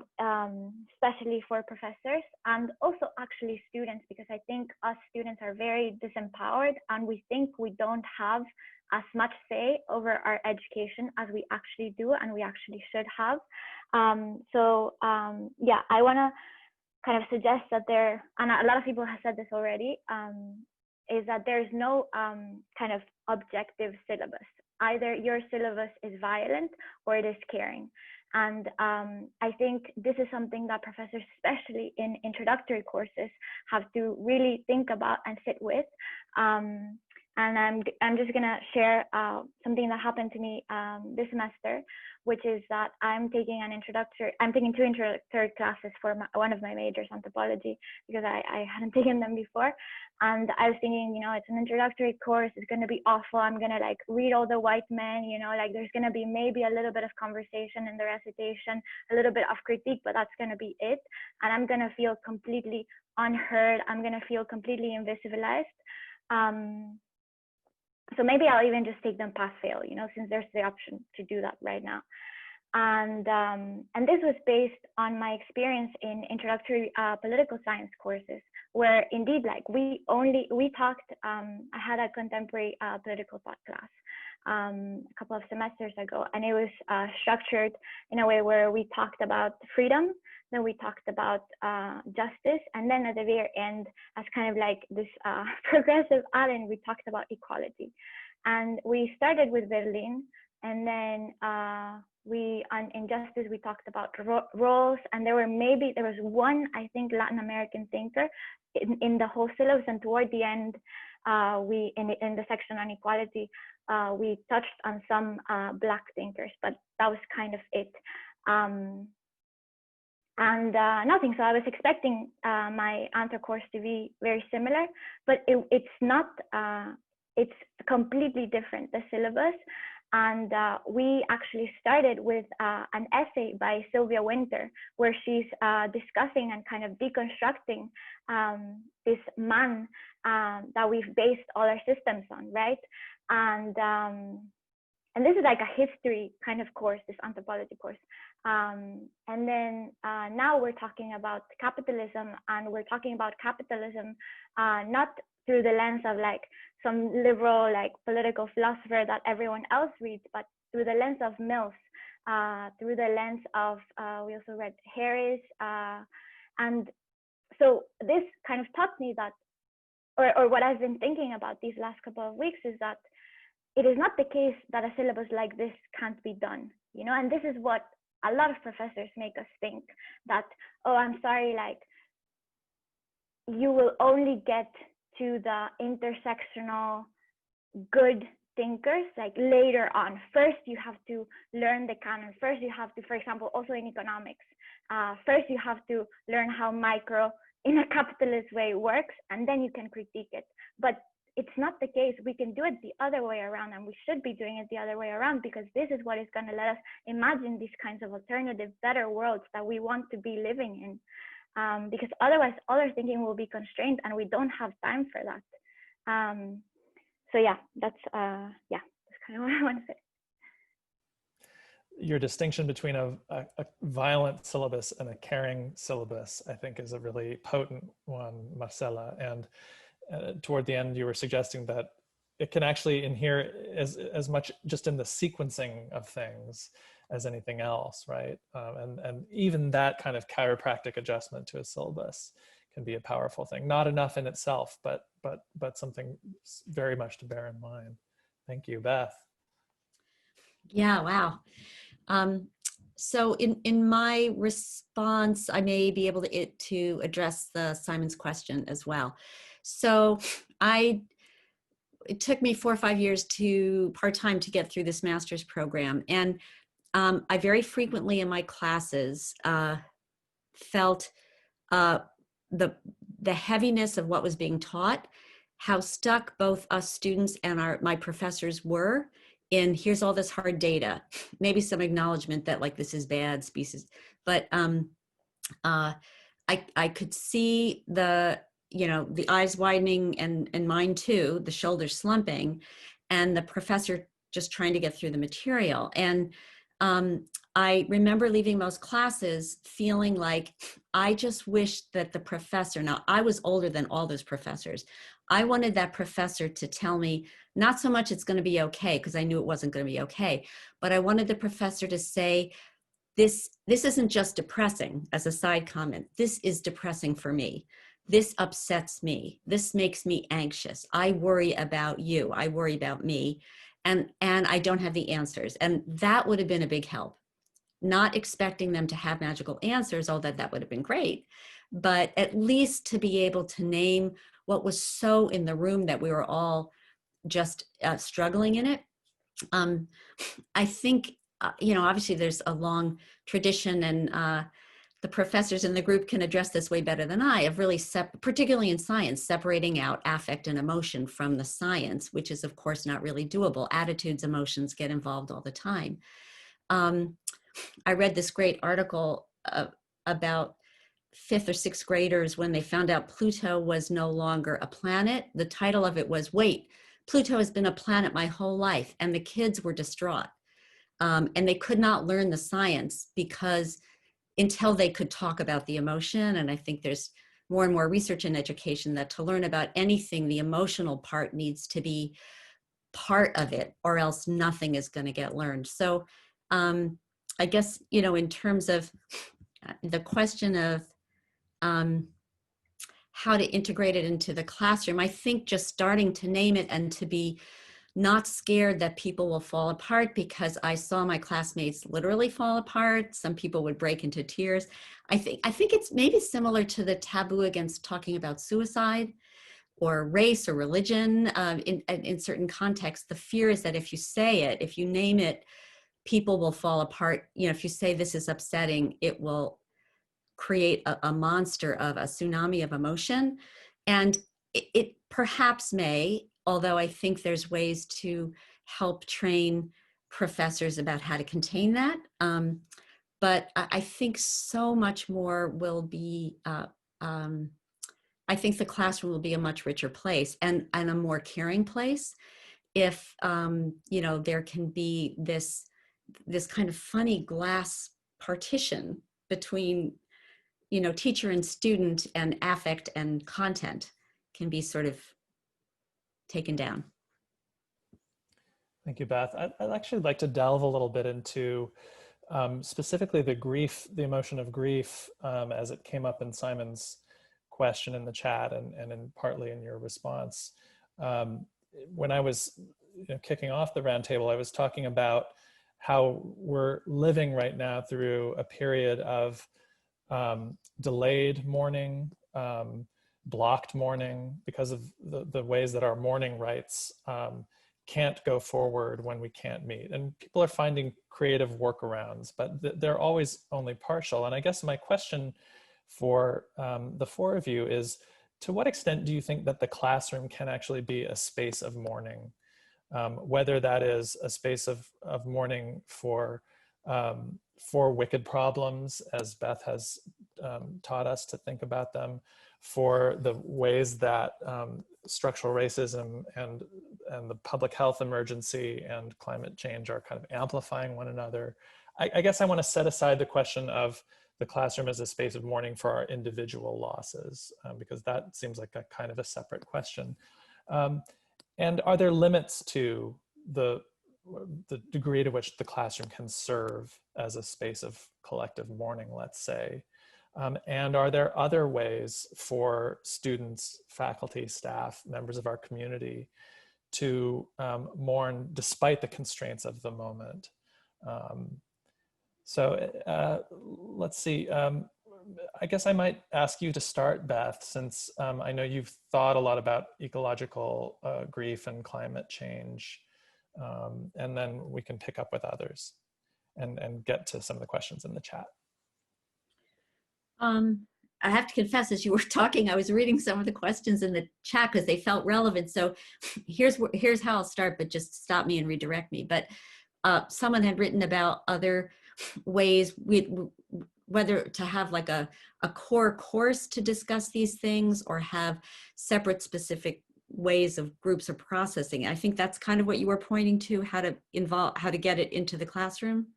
especially for professors and also actually students, because I think us students are very disempowered and we think we don't have as much say over our education as we actually do and we actually should have. Yeah, I want to kind of suggest that and a lot of people have said this already, is that there's no kind of objective syllabus. Either your syllabus is violent or it is caring. And I think this is something that professors, especially in introductory courses, have to really think about and sit with. And I'm just gonna share something that happened to me this semester, which is that I'm taking two introductory classes for one of my majors, anthropology, because I hadn't taken them before. And I was thinking, you know, it's an introductory course, it's gonna be awful. I'm gonna like read all the white men, you know, like there's gonna be maybe a little bit of conversation in the recitation, a little bit of critique, but that's gonna be it. And I'm gonna feel completely unheard. I'm gonna feel completely invisibilized. So maybe I'll even just take them pass fail, you know, since there's the option to do that right now. And this was based on my experience in introductory political science courses, where indeed, like we talked, I had a contemporary political thought class a couple of semesters ago, and it was structured in a way where we talked about freedom, then we talked about justice, and then at the very end, as kind of like this progressive add-in, we talked about equality. And we started with Berlin, and then in justice, we talked about roles, and there was one, I think, Latin American thinker in the whole syllabus, and toward the end, in the section on equality, we touched on some Black thinkers, but that was kind of it. And nothing. So I was expecting my anthro course to be very similar, but it's not. It's completely different, the syllabus. And we actually started with an essay by Sylvia Wynter, where she's discussing and kind of deconstructing this man that we've based all our systems on, right? And this is like a history kind of course, this anthropology course. And then now we're talking about capitalism, and we're talking about capitalism not through the lens of like some liberal like political philosopher that everyone else reads, but through the lens of Mills, through the lens of, we also read Harris. And so this kind of taught me that, or what I've been thinking about these last couple of weeks is that it is not the case that a syllabus like this can't be done, you know, and this is what a lot of professors make us think, that, oh, I'm sorry, like you will only get to the intersectional good thinkers like later on. First, you have to learn the canon. First, you have to, for example, also in economics, first you have to learn how micro in a capitalist way works, and then you can critique it. But it's not the case. We can do it the other way around, and we should be doing it the other way around, because this is what is going to let us imagine these kinds of alternative, better worlds that we want to be living in. Because otherwise, all our thinking will be constrained, and we don't have time for that. So yeah, that's kind of what I want to say. Your distinction between a violent syllabus and a caring syllabus, I think, is a really potent one, Marcela. And toward the end, you were suggesting that it can actually inhere as much just in the sequencing of things as anything else, right? And even that kind of chiropractic adjustment to a syllabus can be a powerful thing. Not enough in itself, but something very much to bear in mind. Thank you, Beth. Yeah, wow. So in my response, I may be able to address Simon's question as well. So it took me 4 or 5 years part-time to get through this master's program. And I very frequently in my classes felt the heaviness of what was being taught, how stuck both us students and my professors were in, here's all this hard data, maybe some acknowledgement that like this is bad species, but I could see the eyes widening and mine too, the shoulders slumping, and the professor just trying to get through the material. And I remember leaving most classes feeling like I just wished that the professor, now I was older than all those professors, I wanted that professor to tell me, not so much it's going to be okay, because I knew it wasn't going to be okay, but I wanted the professor to say, this isn't just depressing as a side comment, this is depressing for me. this upsets me. This makes me anxious. I worry about you. I worry about me. And I don't have the answers. And that would have been a big help. Not expecting them to have magical answers, although that would have been great, but at least to be able to name what was so in the room that we were all just struggling in it. I think, obviously there's a long tradition, and the professors in the group can address this way better than I, of really, particularly in science, separating out affect and emotion from the science, which is of course not really doable. Attitudes, emotions get involved all the time. I read this great article about fifth or sixth graders when they found out Pluto was no longer a planet. The title of it was, "Wait, Pluto has been a planet my whole life." And the kids were distraught. And they could not learn the science because until they could talk about the emotion. And I think there's more and more research in education that to learn about anything, the emotional part needs to be part of it, or else nothing is going to get learned. So I guess, in terms of the question of how to integrate it into the classroom, I think just starting to name it and to be not scared that people will fall apart, because I saw my classmates literally fall apart. Some people would break into tears. I think it's maybe similar to the taboo against talking about suicide or race or religion in certain contexts. The fear is that if you say it, if you name it, people will fall apart. If you say this is upsetting, it will create a monster of a tsunami of emotion. And it perhaps may, although I think there's ways to help train professors about how to contain that. But I think so much more will be, I think the classroom will be a much richer place and a more caring place if, there can be this kind of funny glass partition between, teacher and student, and affect and content can be sort of taken down. Thank you, Beth. I'd actually like to delve a little bit into specifically the emotion of grief, as it came up in Simon's question in the chat and partly in your response. When I was kicking off the roundtable, I was talking about how we're living right now through a period of delayed mourning, blocked mourning, because of the ways that our mourning rites can't go forward when we can't meet. And people are finding creative workarounds, but they're always only partial. And I guess my question for the four of you is, to what extent do you think that the classroom can actually be a space of mourning? Whether that is a space of mourning for wicked problems, as Beth has taught us to think about them, for the ways that structural racism and the public health emergency and climate change are kind of amplifying one another. I guess I want to set aside the question of the classroom as a space of mourning for our individual losses, because that seems like a kind of a separate question. And are there limits to the degree to which the classroom can serve as a space of collective mourning, let's say? And are there other ways for students, faculty, staff, members of our community to mourn despite the constraints of the moment? Let's see. I guess I might ask you to start, Beth, since I know you've thought a lot about ecological grief and climate change, and then we can pick up with others and get to some of the questions in the chat. I have to confess, as you were talking, I was reading some of the questions in the chat because they felt relevant. So here's how I'll start, but just stop me and redirect me. But someone had written about other ways, whether to have like a core course to discuss these things or have separate specific ways of groups of processing. I think that's kind of what you were pointing to, how to get it into the classroom.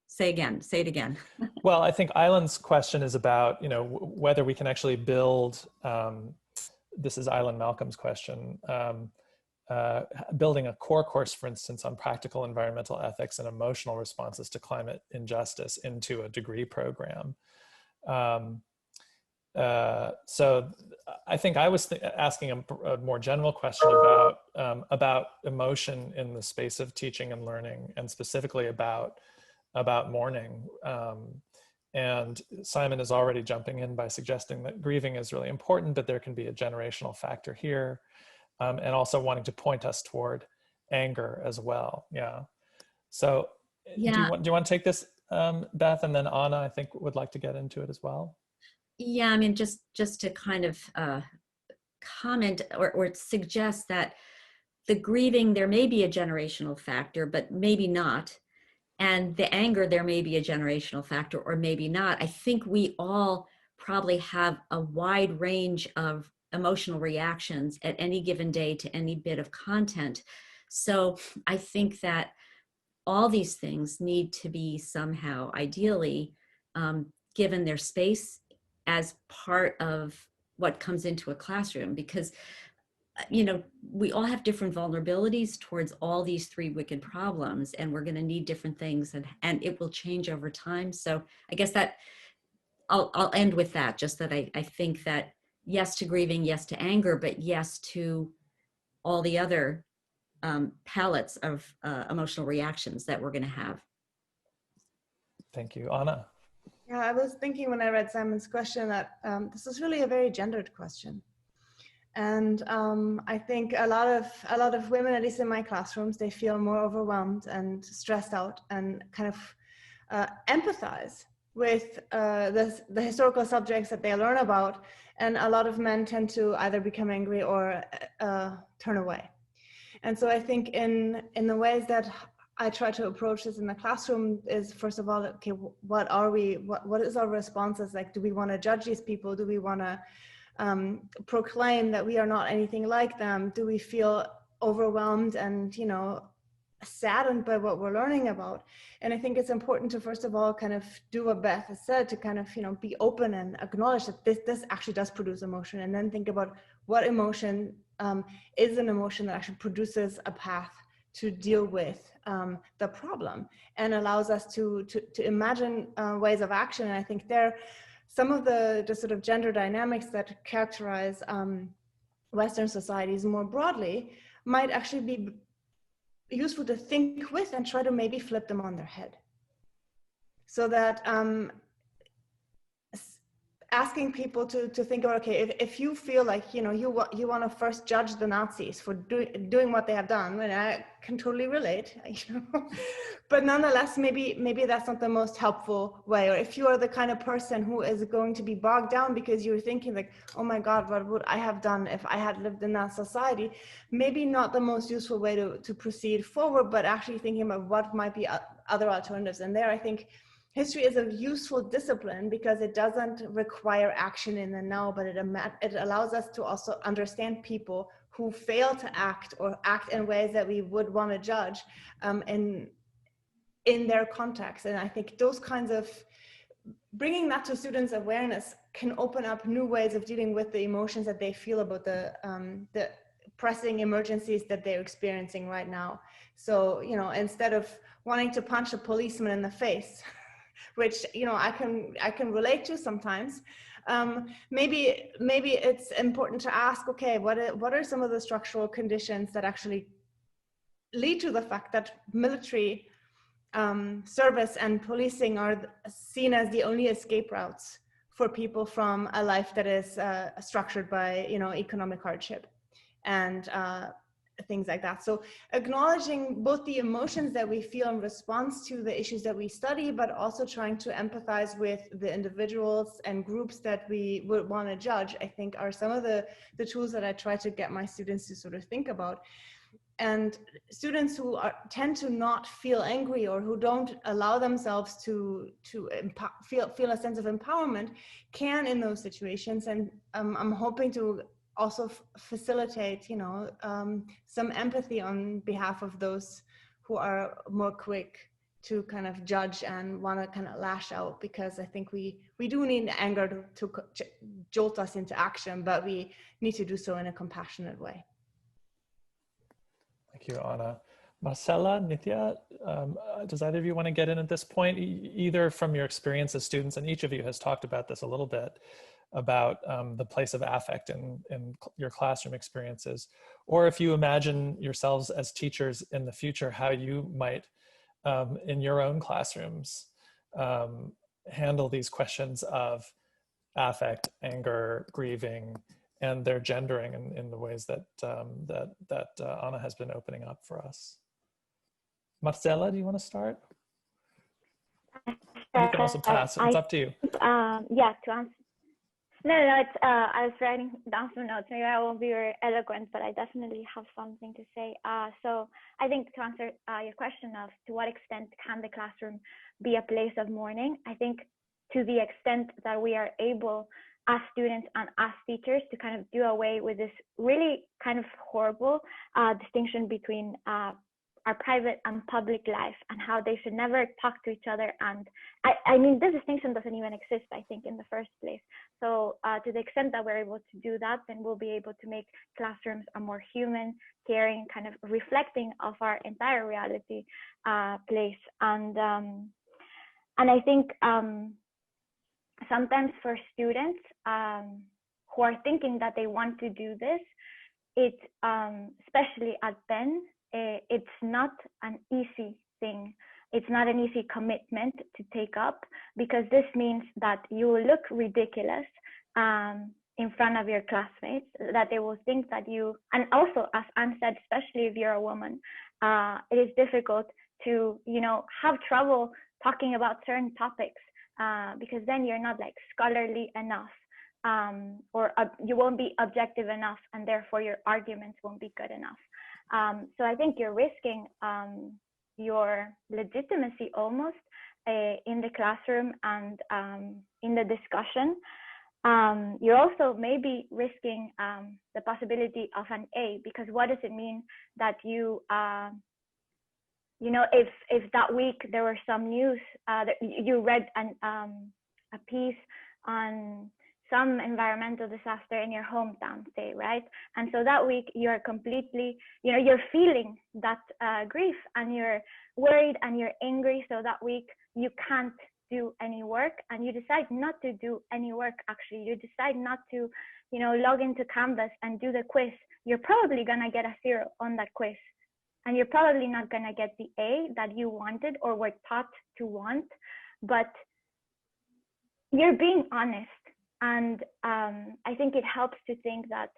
Say it again. Well, I think Island's question is about, whether we can actually build, this is Island Malcolm's question, building a core course, for instance, on practical environmental ethics and emotional responses to climate injustice into a degree program. So I think I was asking a more general question about emotion in the space of teaching and learning, and specifically about mourning. And Simon is already jumping in by suggesting that grieving is really important, but there can be a generational factor here, and also wanting to point us toward anger as well. Yeah. So Yeah. do you want to take this, Beth, and then Anna, I think, would like to get into it as well. Yeah, I mean, just to kind of comment or suggest that the grieving, there may be a generational factor, but maybe not. And the anger, there may be a generational factor or maybe not. I think we all probably have a wide range of emotional reactions at any given day to any bit of content. So I think that all these things need to be somehow, ideally, given their space as part of what comes into a classroom, because we all have different vulnerabilities towards all these three wicked problems, and we're going to need different things, and it will change over time. So I guess that I'll end with that, just that I think that yes to grieving, yes to anger, but yes to all the other palettes of emotional reactions that we're going to have. Thank you. Anna? Yeah, I was thinking when I read Simon's question that this is really a very gendered question. And I think a lot of women, at least in my classrooms, they feel more overwhelmed and stressed out and kind of empathize with the historical subjects that they learn about. And a lot of men tend to either become angry or turn away. And so I think in the ways that I try to approach this in the classroom is, first of all, okay, what are we, what is our responses? Like, do we want to judge these people? Do we want to proclaim that we are not anything like them? Do we feel overwhelmed and, saddened by what we're learning about? And I think it's important to, first of all, kind of do what Beth has said, to kind of, be open and acknowledge that this actually does produce emotion, and then think about what emotion is an emotion that actually produces a path to deal with the problem and allows us to imagine ways of action. And I think some of the sort of gender dynamics that characterize Western societies more broadly might actually be useful to think with and try to maybe flip them on their head. So that asking people to think about, okay, if you feel like, you want to first judge the Nazis for doing what they have done, and I can totally relate, but nonetheless, maybe that's not the most helpful way. Or if you are the kind of person who is going to be bogged down because you're thinking like, oh my God, what would I have done if I had lived in that society? Maybe not the most useful way to proceed forward, but actually thinking about what might be other alternatives. And there, I think history is a useful discipline because it doesn't require action in the now, but it allows us to also understand people who fail to act or act in ways that we would want to judge in their context. And I think those kinds of bringing that to students' awareness can open up new ways of dealing with the emotions that they feel about the pressing emergencies that they're experiencing right now. So, instead of wanting to punch a policeman in the face, which I can relate to sometimes. Maybe it's important to ask, okay, what are some of the structural conditions that actually lead to the fact that military service and policing are seen as the only escape routes for people from a life that is structured by economic hardship and things like that. So acknowledging both the emotions that we feel in response to the issues that we study, but also trying to empathize with the individuals and groups that we would want to judge, I think are some of the tools that I try to get my students to sort of think about. And students who tend to not feel angry or who don't allow themselves to feel a sense of empowerment can in those situations. And I'm hoping to also facilitate, some empathy on behalf of those who are more quick to kind of judge and want to kind of lash out, because I think we do need anger to jolt us into action, but we need to do so in a compassionate way. Thank you, Anna. Marcella, Nithya, does either of you want to get in at this point, either from your experience as students, and each of you has talked about this a little bit, about the place of affect in your classroom experiences, or if you imagine yourselves as teachers in the future, how you might in your own classrooms handle these questions of affect, anger, grieving, and their gendering in the ways that Anna has been opening up for us. Marcela, do you want to start? You can also pass. It's up to you. Yeah, to answer. No, it's, I was writing down some notes. Maybe I won't be very eloquent, but I definitely have something to say. So I think to answer your question of to what extent can the classroom be a place of mourning, I think to the extent that we are able as students and as teachers to kind of do away with this really kind of horrible distinction between our private and public life and how they should never talk to each other. And I mean, this distinction doesn't even exist, I think, in the first place. So to the extent that we're able to do that, then we'll be able to make classrooms a more human, caring, kind of reflecting of our entire reality place. And I think sometimes for students who are thinking that they want to do this, it especially at Penn, it's not an easy thing. It's not an easy commitment to take up, because this means that you will look ridiculous in front of your classmates, that they will think that you, and also as Anne said, especially if you're a woman, it is difficult to, you know, have trouble talking about certain topics because then you're not like scholarly enough, or you won't be objective enough, and therefore your arguments won't be good enough. So I think you're risking your legitimacy almost in the classroom and in the discussion. You're also maybe risking the possibility of an A, because what does it mean that you, you know, if that week there were some news, that you read a piece on some environmental disaster in your hometown, say, right? And so that week you're completely, you know, you're feeling that grief and you're worried and you're angry. So that week you can't do any work, and you decide not to do any work. Actually, you decide not to, you know, log into Canvas and do the quiz. You're probably gonna get a 0 on that quiz, and you're probably not gonna get the A that you wanted or were taught to want, but you're being honest. And I think it helps to think that,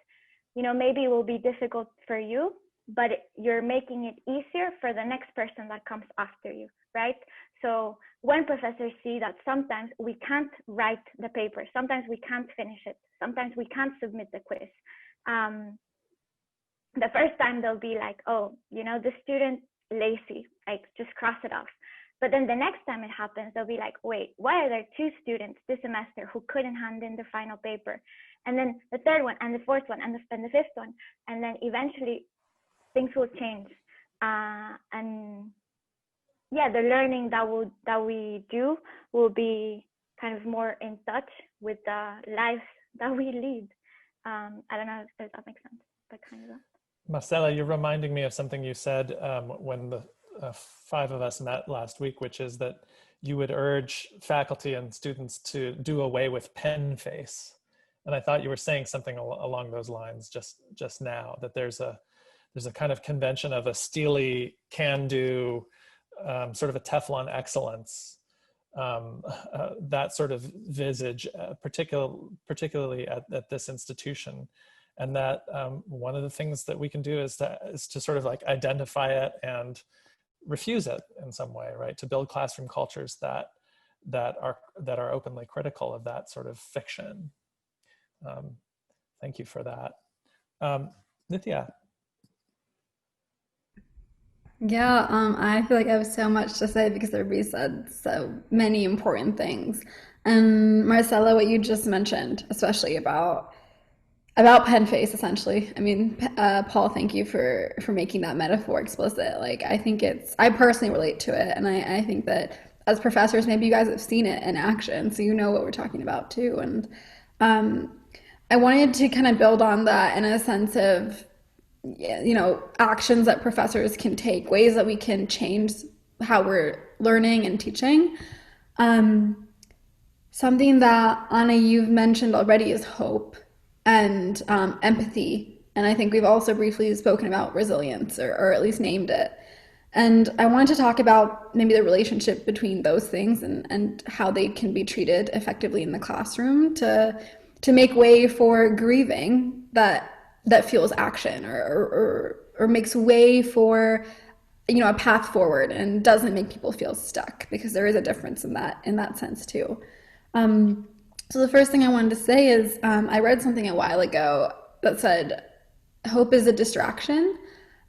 you know, maybe it will be difficult for you, but you're making it easier for the next person that comes after you, right? So when professors see that sometimes we can't write the paper, sometimes we can't finish it, sometimes we can't submit the quiz, the first time they'll be like, oh, you know, the student lazy, like just cross it off. But then the next time it happens, they'll be like, wait, why are there 2 students this semester who couldn't hand in the final paper? And then the third one, and the fourth one, and the 5th one. And then eventually things will change. And yeah, the learning that we do will be kind of more in touch with the lives that we lead. I don't know if that makes sense, but kind of that. Marcela, you're reminding me of something you said when the 5 of us met last week, which is that you would urge faculty and students to do away with pen face. And I thought you were saying something along those lines just now, that there's a kind of convention of a steely, can-do, sort of a Teflon excellence, that sort of visage, particularly at this institution. And that one of the things that we can do is to sort of like identify it and refuse it in some way, right? To build classroom cultures that are openly critical of that sort of fiction. Thank you for that. Nithya. Yeah, I feel like I have so much to say because everybody said so many important things. And Marcella, what you just mentioned, especially about pen face, essentially. I mean, Paul, thank you for making that metaphor explicit. Like, I think I personally relate to it, and I think that as professors, maybe you guys have seen it in action, so you know what we're talking about too. And I wanted to kind of build on that in a sense of, you know, actions that professors can take, ways that we can change how we're learning and teaching. something that, Anna, you've mentioned already is hope and empathy. And I think we've also briefly spoken about resilience, or at least named it. And I wanted to talk about maybe the relationship between those things, and how they can be treated effectively in the classroom to make way for grieving that feels action, or makes way for, you know, a path forward and doesn't make people feel stuck, because there is a difference in that sense too. So the first thing I wanted to say is, I read something a while ago that said hope is a distraction,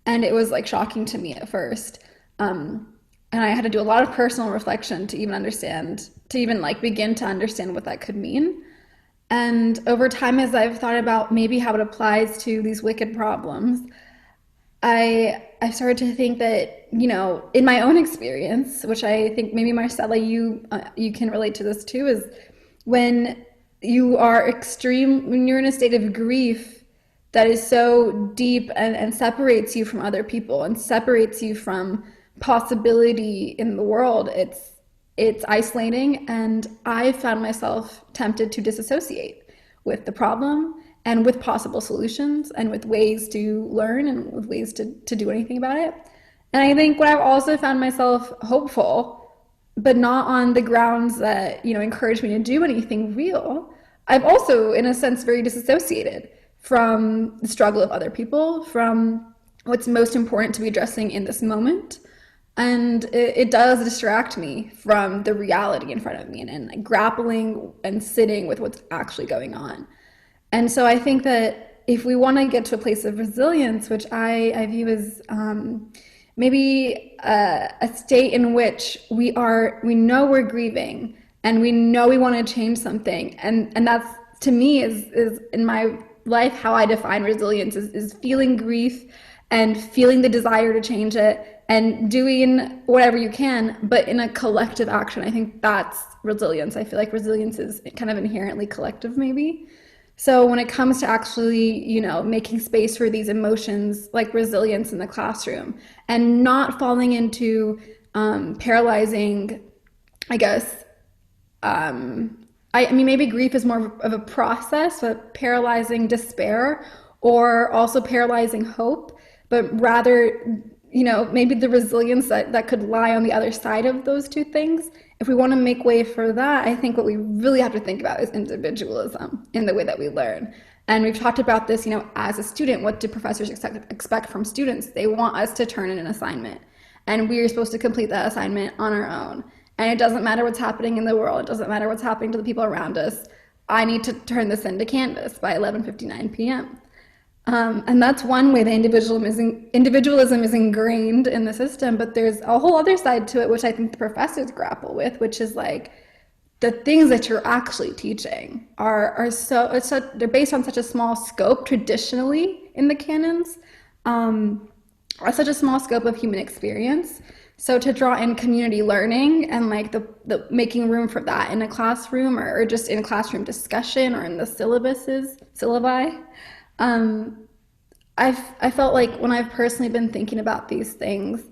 and it was like shocking to me at first. And I had to do a lot of personal reflection to even like begin to understand what that could mean. And over time, as I've thought about maybe how it applies to these wicked problems, I started to think that, you know, in my own experience, which I think maybe Marcella, you can relate to this too, is when when you're in a state of grief that is so deep, and separates you from other people and separates you from possibility in the world, it's isolating. And I found myself tempted to disassociate with the problem, and with possible solutions, and with ways to learn, and with ways to do anything about it. And I think what I've also found myself hopeful, but not on the grounds that, you know, encourage me to do anything real. I've also, in a sense, very disassociated from the struggle of other people, from what's most important to be addressing in this moment. And it does distract me from the reality in front of me, and grappling and sitting with what's actually going on. And so I think that if we want to get to a place of resilience, which I view as maybe a state in which we know we're grieving, and we know we want to change something, and that's, to me, is in my life how I define resilience, is feeling grief and feeling the desire to change it, and doing whatever you can, but in a collective action. I think that's resilience. I feel like resilience is kind of inherently collective, maybe. So when it comes to actually, you know, making space for these emotions like resilience in the classroom, and not falling into paralyzing, I guess, I mean, maybe grief is more of a process, but paralyzing despair, or also paralyzing hope, but rather, you know, maybe the resilience that could lie on the other side of those two things. If we want to make way for that, I think what we really have to think about is individualism in the way that we learn. And we've talked about this, you know, as a student, what do professors expect from students? They want us to turn in an assignment, and we're supposed to complete that assignment on our own. And it doesn't matter what's happening in the world. It doesn't matter what's happening to the people around us. I need to turn this into Canvas by 11:59 p.m. And that's one way that individualism is ingrained in the system, but there's a whole other side to it, which I think the professors grapple with, which is like the things that you're actually teaching they're based on such a small scope traditionally in the canons, are such a small scope of human experience. So to draw in community learning, and like the making room for that in a classroom, or just in a classroom discussion, or in the syllabi. I felt like when I've personally been thinking about these things,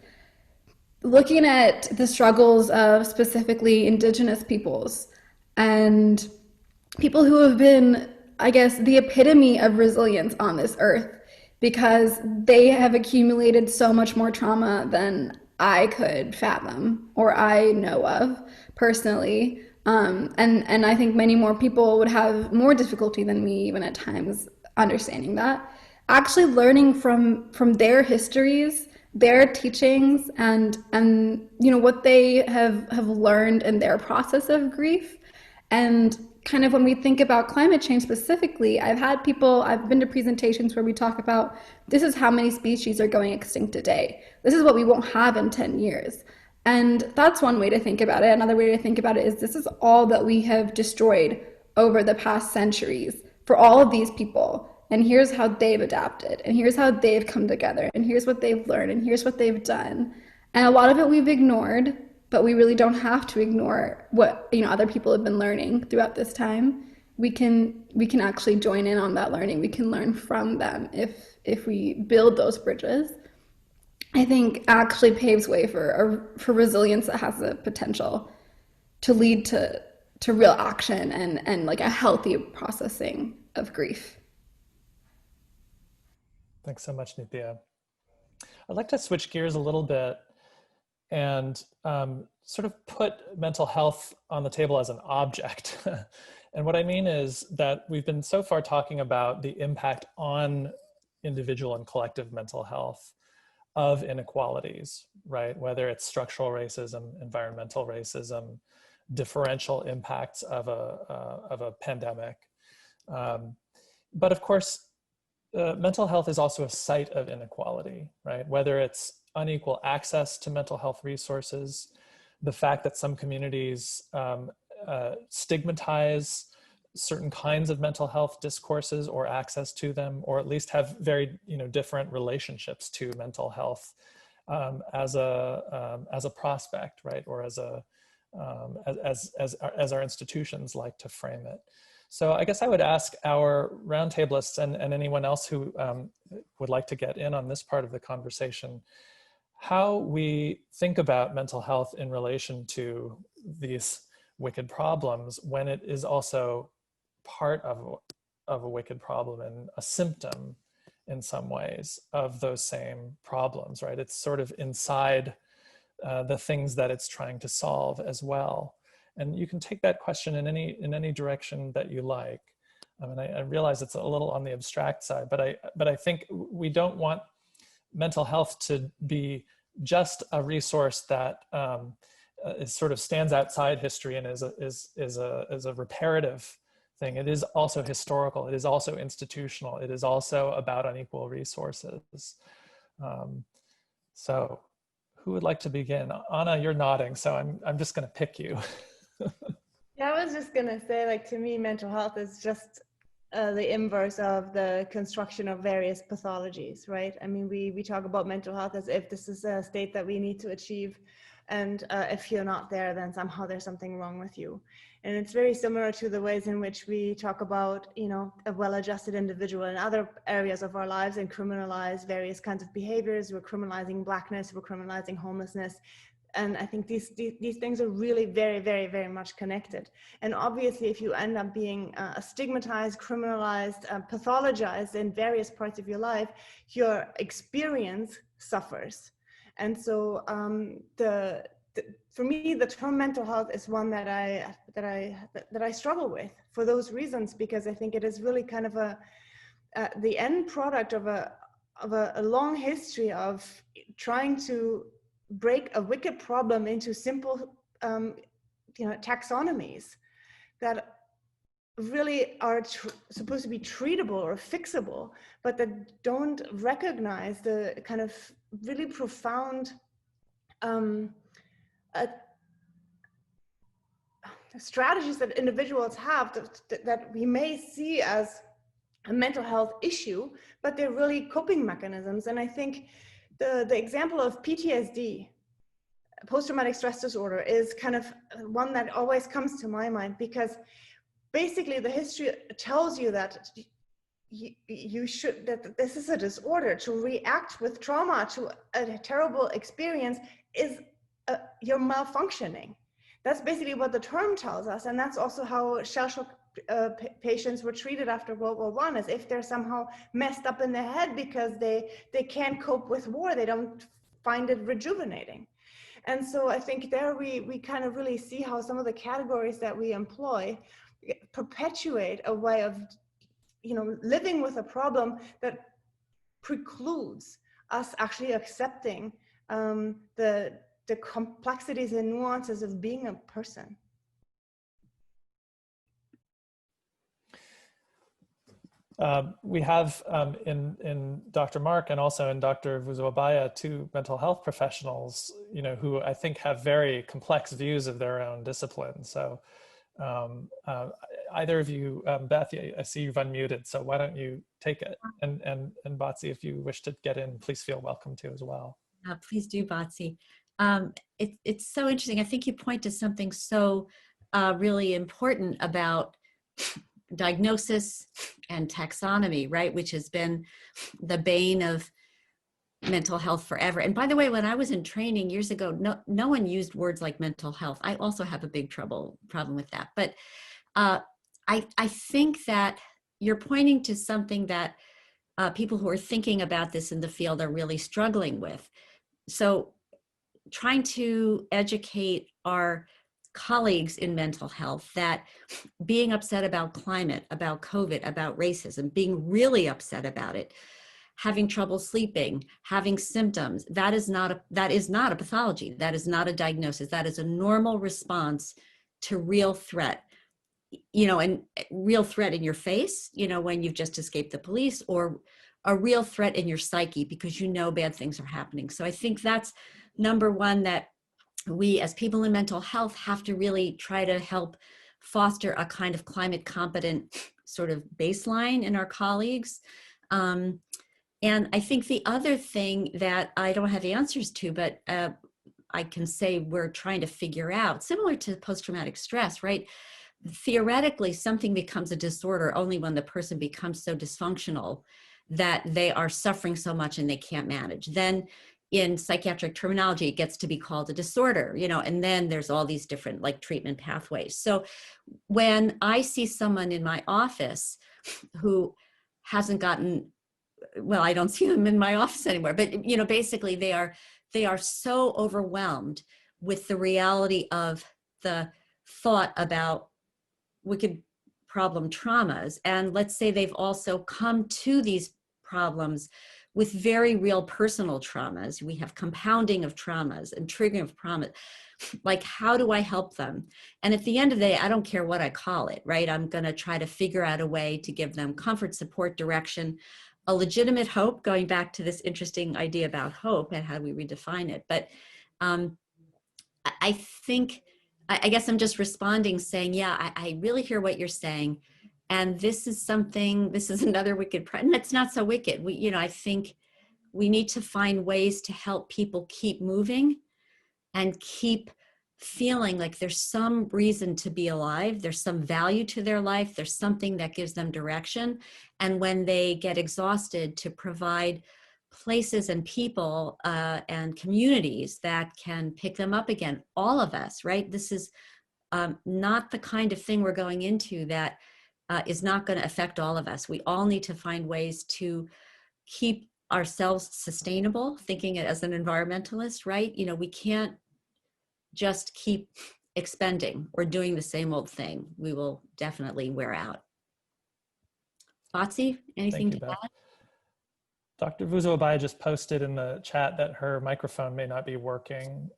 looking at the struggles of specifically Indigenous peoples, and people who have been, I guess, the epitome of resilience on this earth, because they have accumulated so much more trauma than I could fathom, or I know of personally. And I think many more people would have more difficulty than me, even at times, understanding that. Actually learning from their histories, their teachings, and you know, what they have learned in their process of grief. And kind of when we think about climate change specifically, I've been to presentations where we talk about, this is how many species are going extinct a day. This is what we won't have in 10 years. And that's one way to think about it. Another way to think about it is, this is all that we have destroyed over the past centuries for all of these people. And here's how they've adapted, and here's how they've come together, and here's what they've learned, and here's what they've done. And a lot of it we've ignored, but we really don't have to ignore what, you know, other people have been learning throughout this time. We can actually join in on that learning. We can learn from them if we build those bridges. I think actually paves way for resilience that has the potential to lead to real action and like a healthy processing of grief. Thanks so much, Nithya. I'd like to switch gears a little bit and sort of put mental health on the table as an object. And what I mean is that we've been so far talking about the impact on individual and collective mental health of inequalities, right? Whether it's structural racism, environmental racism, differential impacts of a pandemic. But of course, mental health is also a site of inequality, right? Whether it's unequal access to mental health resources, the fact that some communities stigmatize certain kinds of mental health discourses or access to them, or at least have very different relationships to mental health as a prospect, right? Or as our institutions like to frame it. So I guess I would ask our roundtablists and anyone else who would like to get in on this part of the conversation, how we think about mental health in relation to these wicked problems when it is also part of a wicked problem and a symptom in some ways of those same problems, right? It's sort of inside the things that it's trying to solve as well. And you can take that question in any direction that you like. I mean, I realize it's a little on the abstract side, but I think we don't want mental health to be just a resource that sort of stands outside history and is a reparative thing. It is also historical. It is also institutional. It is also about unequal resources. So who would like to begin? Anna, you're nodding, so I'm just going to pick you. Yeah, I was just going to say, like, to me, mental health is just the inverse of the construction of various pathologies, right? I mean, we talk about mental health as if this is a state that we need to achieve. And if you're not there, then somehow there's something wrong with you. And it's very similar to the ways in which we talk about, a well-adjusted individual in other areas of our lives and criminalize various kinds of behaviors. We're criminalizing Blackness, we're criminalizing homelessness. And I think these things are really very, very, very much connected. And obviously, if you end up being stigmatized, criminalized, pathologized in various parts of your life, your experience suffers. And so for me, the term mental health is one that I struggle with for those reasons, because I think it is really kind of the end product of a long history of trying to break a wicked problem into simple taxonomies that really are supposed to be treatable or fixable, but that don't recognize the kind of really profound strategies that individuals have that we may see as a mental health issue, but they're really coping mechanisms. And I think the example of PTSD, post-traumatic stress disorder, is kind of one that always comes to my mind, because basically the history tells you that that this is a disorder. To react with trauma to a terrible experience is you're malfunctioning. That's basically what the term tells us, and that's also how shell shock patients were treated after World War I, as if they're somehow messed up in the head because they can't cope with war. They don't find it rejuvenating. And so I think there we kind of really see how some of the categories that we employ perpetuate a way of living with a problem that precludes us actually accepting the complexities and nuances of being a person. We have in Dr. Mark and also in Dr. Vuzuabaya, two mental health professionals, who I think have very complex views of their own discipline. So either of you, Beth, I see you've unmuted, so why don't you take it? And Batsi, if you wish to get in, please feel welcome to as well. Please do, Batsi. It's so interesting. I think you point to something so really important about diagnosis and taxonomy, right? Which has been the bane of mental health forever. And by the way, when I was in training years ago, no one used words like mental health. I also have a big problem with that. But I think that you're pointing to something that people who are thinking about this in the field are really struggling with. So trying to educate our colleagues in mental health that being upset about climate, about COVID, about racism, being really upset about it, having trouble sleeping, having symptoms, that is not a pathology. That is not a diagnosis. That is a normal response to real threat, and real threat in your face, when you've just escaped the police, or a real threat in your psyche because bad things are happening. So I think that's number one, that we as people in mental health have to really try to help foster a kind of climate competent sort of baseline in our colleagues. And I think the other thing that I don't have the answers to, but I can say we're trying to figure out, similar to post-traumatic stress, right? Theoretically, something becomes a disorder only when the person becomes so dysfunctional that they are suffering so much and they can't manage. Then in psychiatric terminology, it gets to be called a disorder, and then there's all these different treatment pathways. So when I see someone in my office who hasn't gotten, well, I don't see them in my office anymore, but basically they are so overwhelmed with the reality of the thought about wicked problem traumas. And let's say they've also come to these problems with very real personal traumas. We have compounding of traumas and triggering of trauma. How do I help them? And at the end of the day, I don't care what I call it, right? I'm going to try to figure out a way to give them comfort, support, direction, a legitimate hope, going back to this interesting idea about hope and how do we redefine it. But I think, I guess I'm just responding saying, yeah, I really hear what you're saying. And this is another wicked, and it's not so wicked. I think we need to find ways to help people keep moving and keep feeling like there's some reason to be alive. There's some value to their life. There's something that gives them direction. And when they get exhausted, to provide places and people and communities that can pick them up again. All of us, right? This is not the kind of thing we're going into that is not going to affect all of us. We all need to find ways to keep ourselves sustainable, thinking it as an environmentalist, right? We can't just keep expending or doing the same old thing. We will definitely wear out. Fatsi, anything to add? Dr. Vuzo-Abaya just posted in the chat that her microphone may not be working,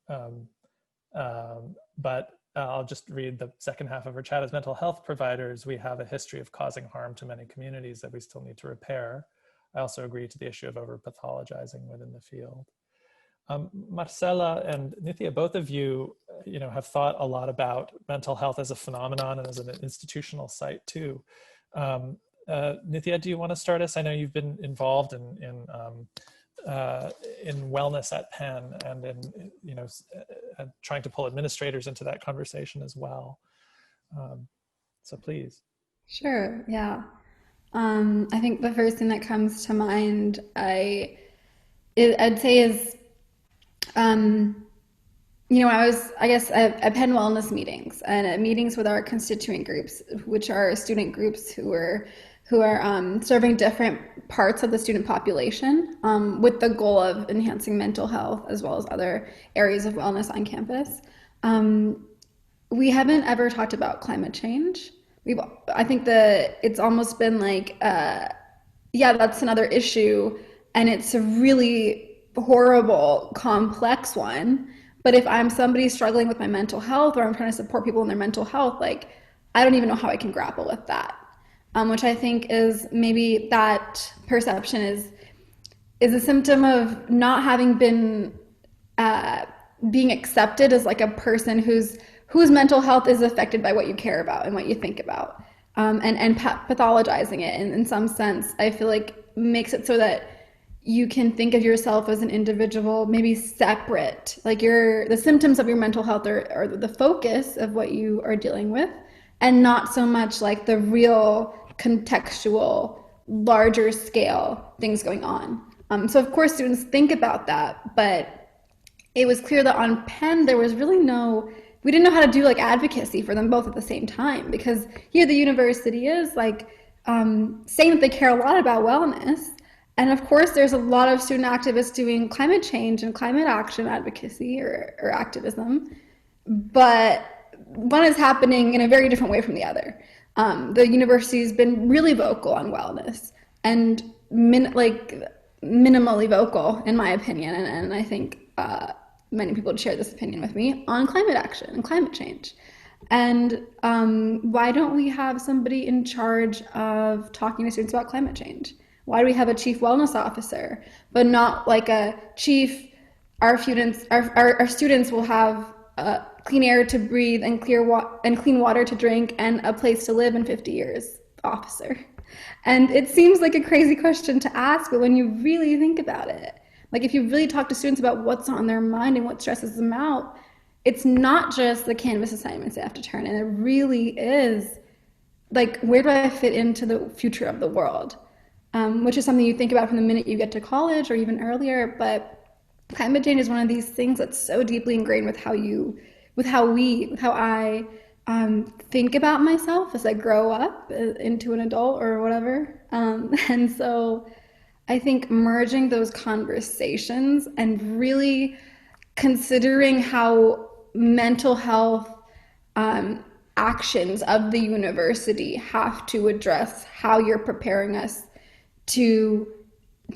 but I'll just read the second half of her chat. As mental health providers, we have a history of causing harm to many communities that we still need to repair. I also agree to the issue of over-pathologizing within the field. Marcela and Nithya, both of you, have thought a lot about mental health as a phenomenon and as an institutional site too. Nithya, do you want to start us? I know you've been involved in wellness at Penn and in trying to pull administrators into that conversation as well. So please. Sure. Yeah. I think the first thing that comes to mind, I'd say is, I was, at Penn Wellness meetings and at meetings with our constituent groups, which are student groups who are serving different parts of the student population, with the goal of enhancing mental health as well as other areas of wellness on campus. We haven't ever talked about climate change. I think that it's almost been like, that's another issue, and it's a really horrible, complex one. But if I'm somebody struggling with my mental health, or I'm trying to support people in their mental health, I don't even know how I can grapple with that. Which I think is maybe that perception is a symptom of not having been being accepted as a person whose mental health is affected by what you care about and what you think about, and pathologizing it in some sense. I feel makes it so that you can think of yourself as an individual, maybe separate, the symptoms of your mental health are the focus of what you are dealing with, and not so much the real contextual, larger scale things going on. So of course students think about that, but it was clear that on Penn there was really we didn't know how to do like advocacy for them both at the same time, because here the university is like saying that they care a lot about wellness. And of course, there's a lot of student activists doing climate change and climate action advocacy or activism, but one is happening in a very different way from the other. The university's been really vocal on wellness and minimally vocal, in my opinion, and I think many people share this opinion with me, on climate action and climate change. And why don't we have somebody in charge of talking to students about climate change? Why do we have a chief wellness officer, but not like a chief, our students will have clean air to breathe and clean water to drink and a place to live in 50 years officer? And it seems like a crazy question to ask, but when you really think about it, like if you really talk to students about what's on their mind and what stresses them out, it's not just the Canvas assignments they have to turn in. It really is like, where do I fit into the future of the world? Which is something you think about from the minute you get to college or even earlier. But climate change is one of these things that's so deeply ingrained with how I think about myself as I grow up into an adult or whatever. And so I think merging those conversations and really considering how mental health actions of the university have to address how you're preparing us to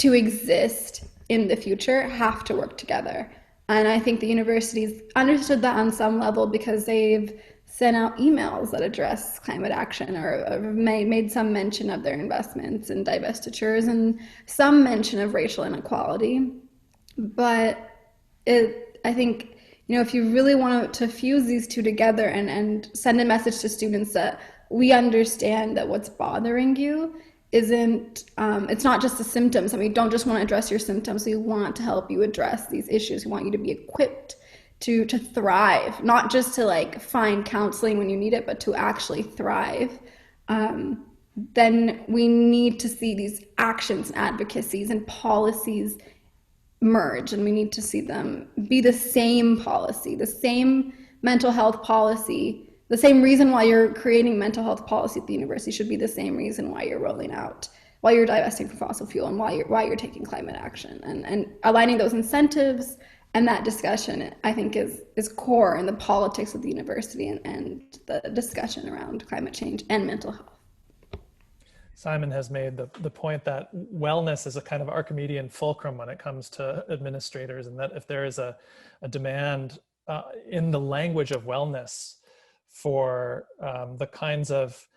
exist in the future have to work together. And I think the university's understood that on some level, because they've sent out emails that address climate action or made some mention of their investments in divestitures and some mention of racial inequality. But I think, if you really want to fuse these two together and send a message to students that we understand that what's bothering you isn't, it's not just the symptoms. We don't just want to address your symptoms. We want to help you address these issues. We want you to be equipped to thrive, not just to like find counseling when you need it, but to actually thrive. Then we need to see these actions and advocacies and policies merge, and we need to see them be the same policy, the same mental health policy. The same reason why you're creating mental health policy at the university should be the same reason why you're rolling out, why you're divesting from fossil fuel, and why you're taking climate action, and aligning those incentives. And that discussion, I think, is core in the politics of the university and the discussion around climate change and mental health. Simon has made the point that wellness is a kind of Archimedean fulcrum when it comes to administrators, and that if there is a demand in the language of wellness for the kinds of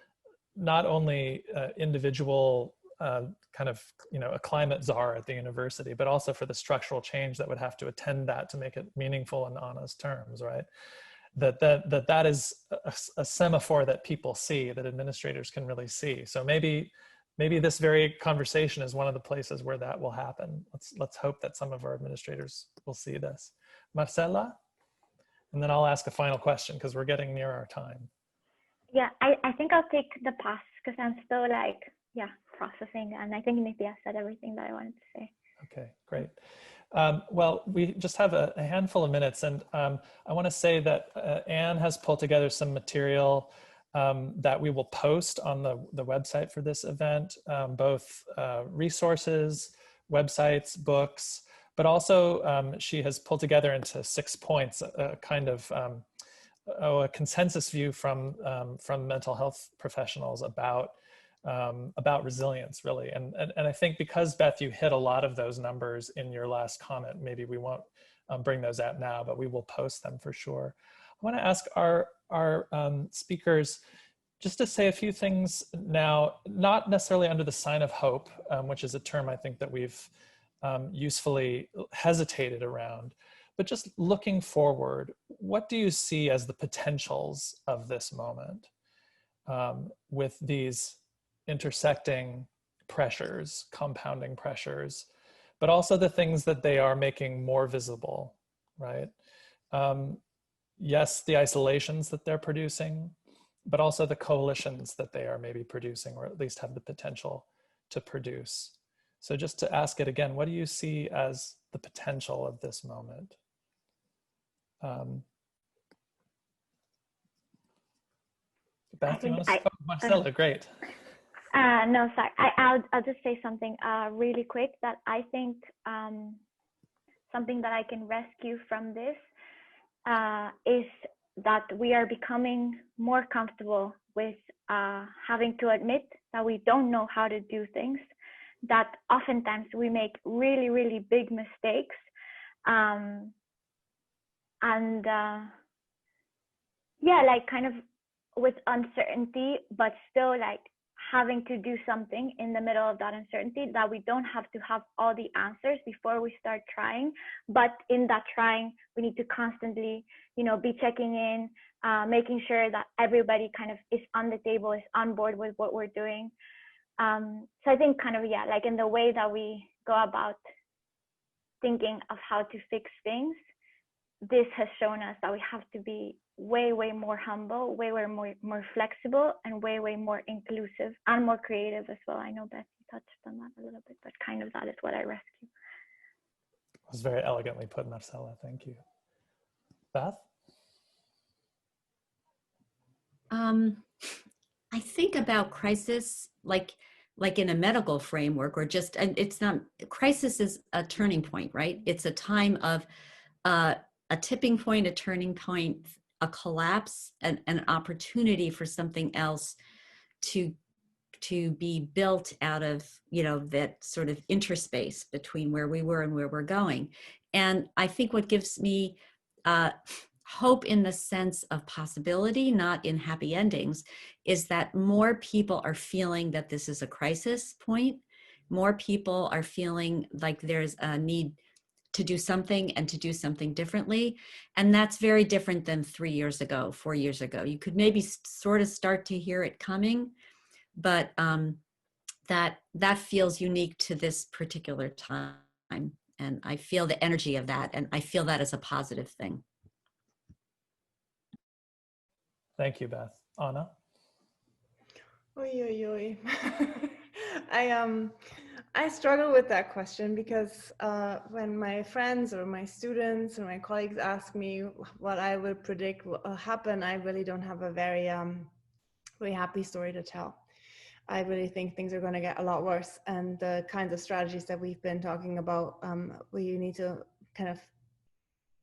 not only individual kind of, a climate czar at the university, but also for the structural change that would have to attend that to make it meaningful in honest terms, right? That is a semaphore that people see, that administrators can really see. So maybe this very conversation is one of the places where that will happen. Let's hope that some of our administrators will see this. Marcela, and then I'll ask a final question because we're getting near our time. Yeah, I think I'll take the pass because I'm still processing, and I think Nithya said everything that I wanted to say. Okay, great. Well, we just have a handful of minutes, and I want to say that Anne has pulled together some material that we will post on the website for this event, both resources, websites, books, but also she has pulled together into 6 points a kind of a consensus view from mental health professionals about resilience, really. And I think because, Beth, you hit a lot of those numbers in your last comment, maybe we won't bring those out now, but we will post them for sure. I want to ask our speakers just to say a few things now, not necessarily under the sign of hope, which is a term I think that we've usefully hesitated around, but just looking forward. What do you see as the potentials of this moment with these intersecting pressures, compounding pressures, but also the things that they are making more visible, right? Yes, the isolations that they're producing, but also the coalitions that they are maybe producing, or at least have the potential to produce. So just to ask it again, what do you see as the potential of this moment? Beth, do you want to start? Marcella, great. No, sorry. I'll just say something really quick that I think something that I can rescue from this is that we are becoming more comfortable with having to admit that we don't know how to do things, that oftentimes we make really, really big mistakes. Yeah, like kind of with uncertainty, but still like having to do something in the middle of that uncertainty, that we don't have to have all the answers before we start trying. But in that trying, we need to constantly, be checking in, making sure that everybody kind of is on the table, is on board with what we're doing. So I think kind of, yeah, like in the way that we go about thinking of how to fix things, this has shown us that we have to be way more humble, way more flexible, and way more inclusive and more creative as well. I know Beth touched on that a little bit, but kind of that is what I rescue. It was very elegantly put, Marcella. Thank you. Beth? I think about crisis like in a medical framework, or just, and it's not, crisis is a turning point, right? It's a time of a tipping point, a turning point, a collapse, an opportunity for something else to be built out of, that sort of interspace between where we were and where we're going. And I think what gives me hope in the sense of possibility, not in happy endings, is that more people are feeling that this is a crisis point. More people are feeling like there's a need to do something and to do something differently. And that's very different than 3 years ago, 4 years ago. You could maybe sort of start to hear it coming, but that feels unique to this particular time. And I feel the energy of that, and I feel that as a positive thing. Thank you, Beth. Anna? Oy. I struggle with that question because when my friends or my students or my colleagues ask me what I would predict will happen, I really don't have a very happy story to tell. I really think things are going to get a lot worse, and the kinds of strategies that we've been talking about, we need to kind of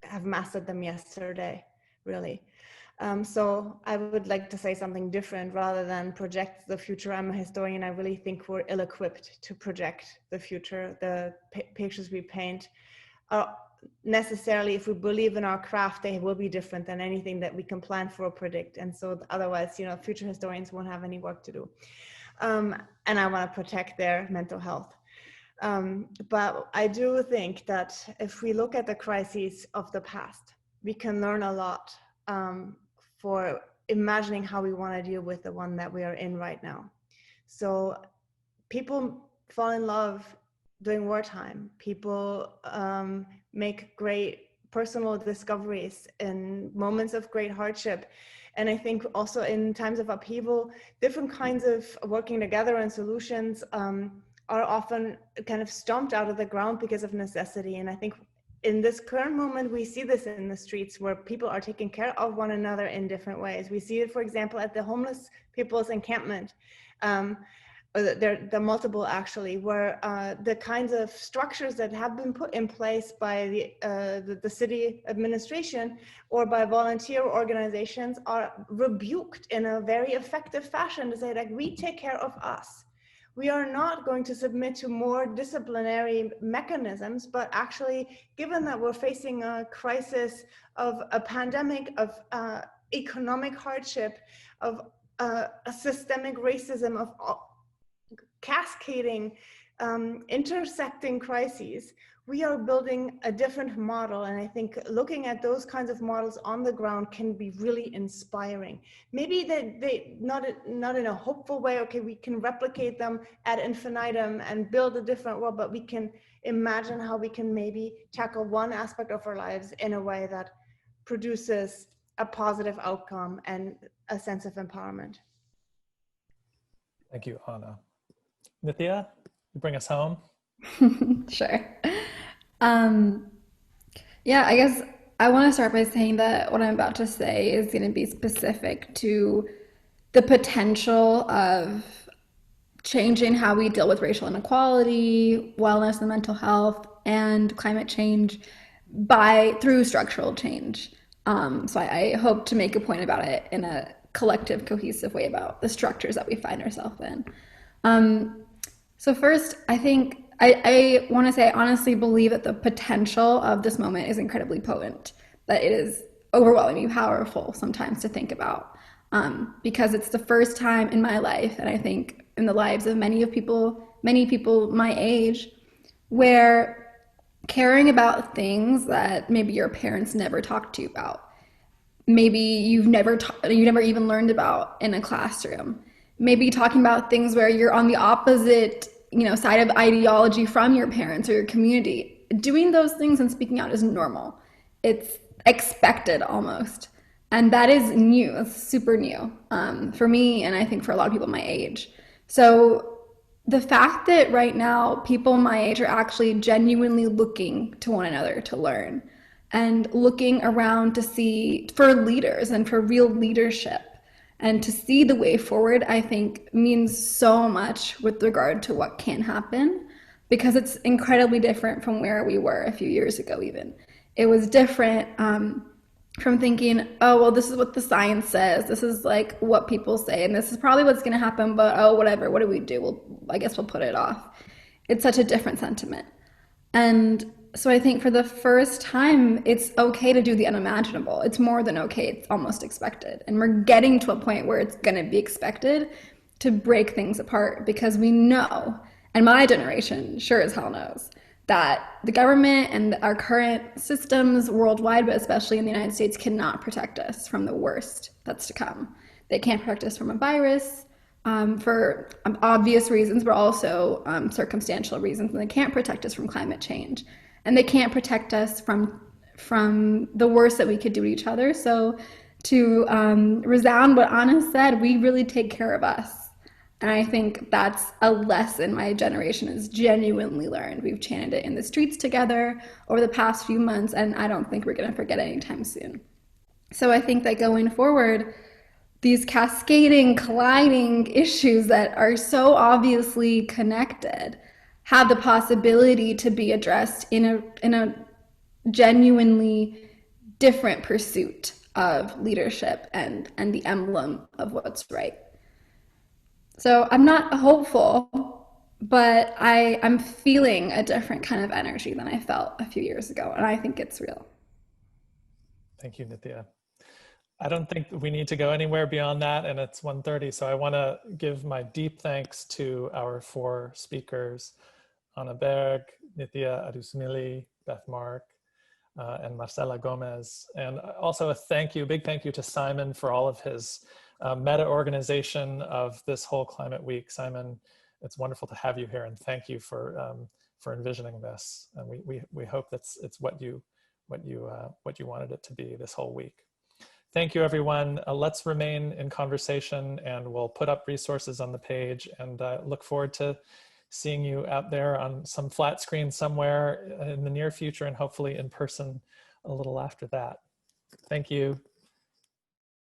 have mastered them yesterday, really. So I would like to say something different rather than project the future. I'm a historian. I really think we're ill-equipped to project the future. The pictures we paint are necessarily, if we believe in our craft, they will be different than anything that we can plan for or predict. And so otherwise, future historians won't have any work to do. And I want to protect their mental health. But I do think that if we look at the crises of the past, we can learn a lot for imagining how we want to deal with the one that we are in right now. So people fall in love during wartime. People make great personal discoveries in moments of great hardship. And I think also in times of upheaval, different kinds of working together and solutions are often kind of stomped out of the ground because of necessity. And I think in this current moment, we see this in the streets where people are taking care of one another in different ways. We see it, for example, at the homeless people's encampment. The multiple actually, where the kinds of structures that have been put in place by the city administration or by volunteer organizations are rebuked in a very effective fashion to say, like, we take care of us. We are not going to submit to more disciplinary mechanisms, but actually, given that we're facing a crisis of a pandemic, of economic hardship, of a systemic racism, of cascading, intersecting crises, we are building a different model. And I think looking at those kinds of models on the ground can be really inspiring. Maybe they not in a hopeful way, okay, we can replicate them ad infinitum and build a different world, but we can imagine how we can maybe tackle one aspect of our lives in a way that produces a positive outcome and a sense of empowerment. Thank you, Anna. Nithya, you bring us home. Sure. Um, yeah, I guess I want to start by saying that what I'm about to say is going to be specific to the potential of changing how we deal with racial inequality, wellness and mental health, and climate change by through structural change. So I hope to make a point about it in a collective, cohesive way about the structures that we find ourselves in. Um, so first, I think I want to say I honestly believe that the potential of this moment is incredibly potent, that it is overwhelmingly powerful sometimes to think about, because it's the first time in my life, and I think in the lives of many people my age, where caring about things that maybe your parents never talked to you about, maybe you never even learned about in a classroom, maybe talking about things where you're on the opposite side of ideology from your parents or your community, doing those things and speaking out is normal. It's expected almost, and that is new. It's super new, for me, and I think for a lot of people my age. So the fact that right now people my age are actually genuinely looking to one another to learn and looking around to see for leaders and for real leadership and to see the way forward, I think means so much with regard to what can happen, because it's incredibly different from where we were a few years ago. Even it was different, from thinking, oh, well, this is what the science says, this is like what people say, and this is probably what's going to happen, but oh, whatever, what do we do? Well, I guess we'll put it off. It's such a different sentiment. And so I think for the first time, it's okay to do the unimaginable. It's more than okay, it's almost expected. And we're getting to a point where it's going to be expected to break things apart, because we know, and my generation sure as hell knows, that the government and our current systems worldwide, but especially in the United States, cannot protect us from the worst that's to come. They can't protect us from a virus, for obvious reasons, but also circumstantial reasons. And they can't protect us from climate change. And they can't protect us from the worst that we could do to each other. So to resound what Anna said, we really take care of us. And I think that's a lesson my generation has genuinely learned. We've chanted it in the streets together over the past few months, and I don't think we're going to forget anytime soon. So I think that going forward, these cascading, colliding issues that are so obviously connected have the possibility to be addressed in a genuinely different pursuit of leadership and the emblem of what's right. So I'm not hopeful, but I'm feeling a different kind of energy than I felt a few years ago, and I think it's real. Thank you, Nithya. I don't think we need to go anywhere beyond that, and it's 1:30, so I want to give my deep thanks to our 4 speakers, Anna Berg, Nithya Adusmili, Beth Mark, and Marcela Gomez. And also a big thank you to Simon for all of his meta-organization of this whole Climate Week. Simon, it's wonderful to have you here, and thank you for envisioning this. And we hope that's it's what you wanted it to be this whole week. Thank you, everyone. Let's remain in conversation, and we'll put up resources on the page, and look forward to seeing you out there on some flat screen somewhere in the near future, and hopefully in person a little after that. Thank you.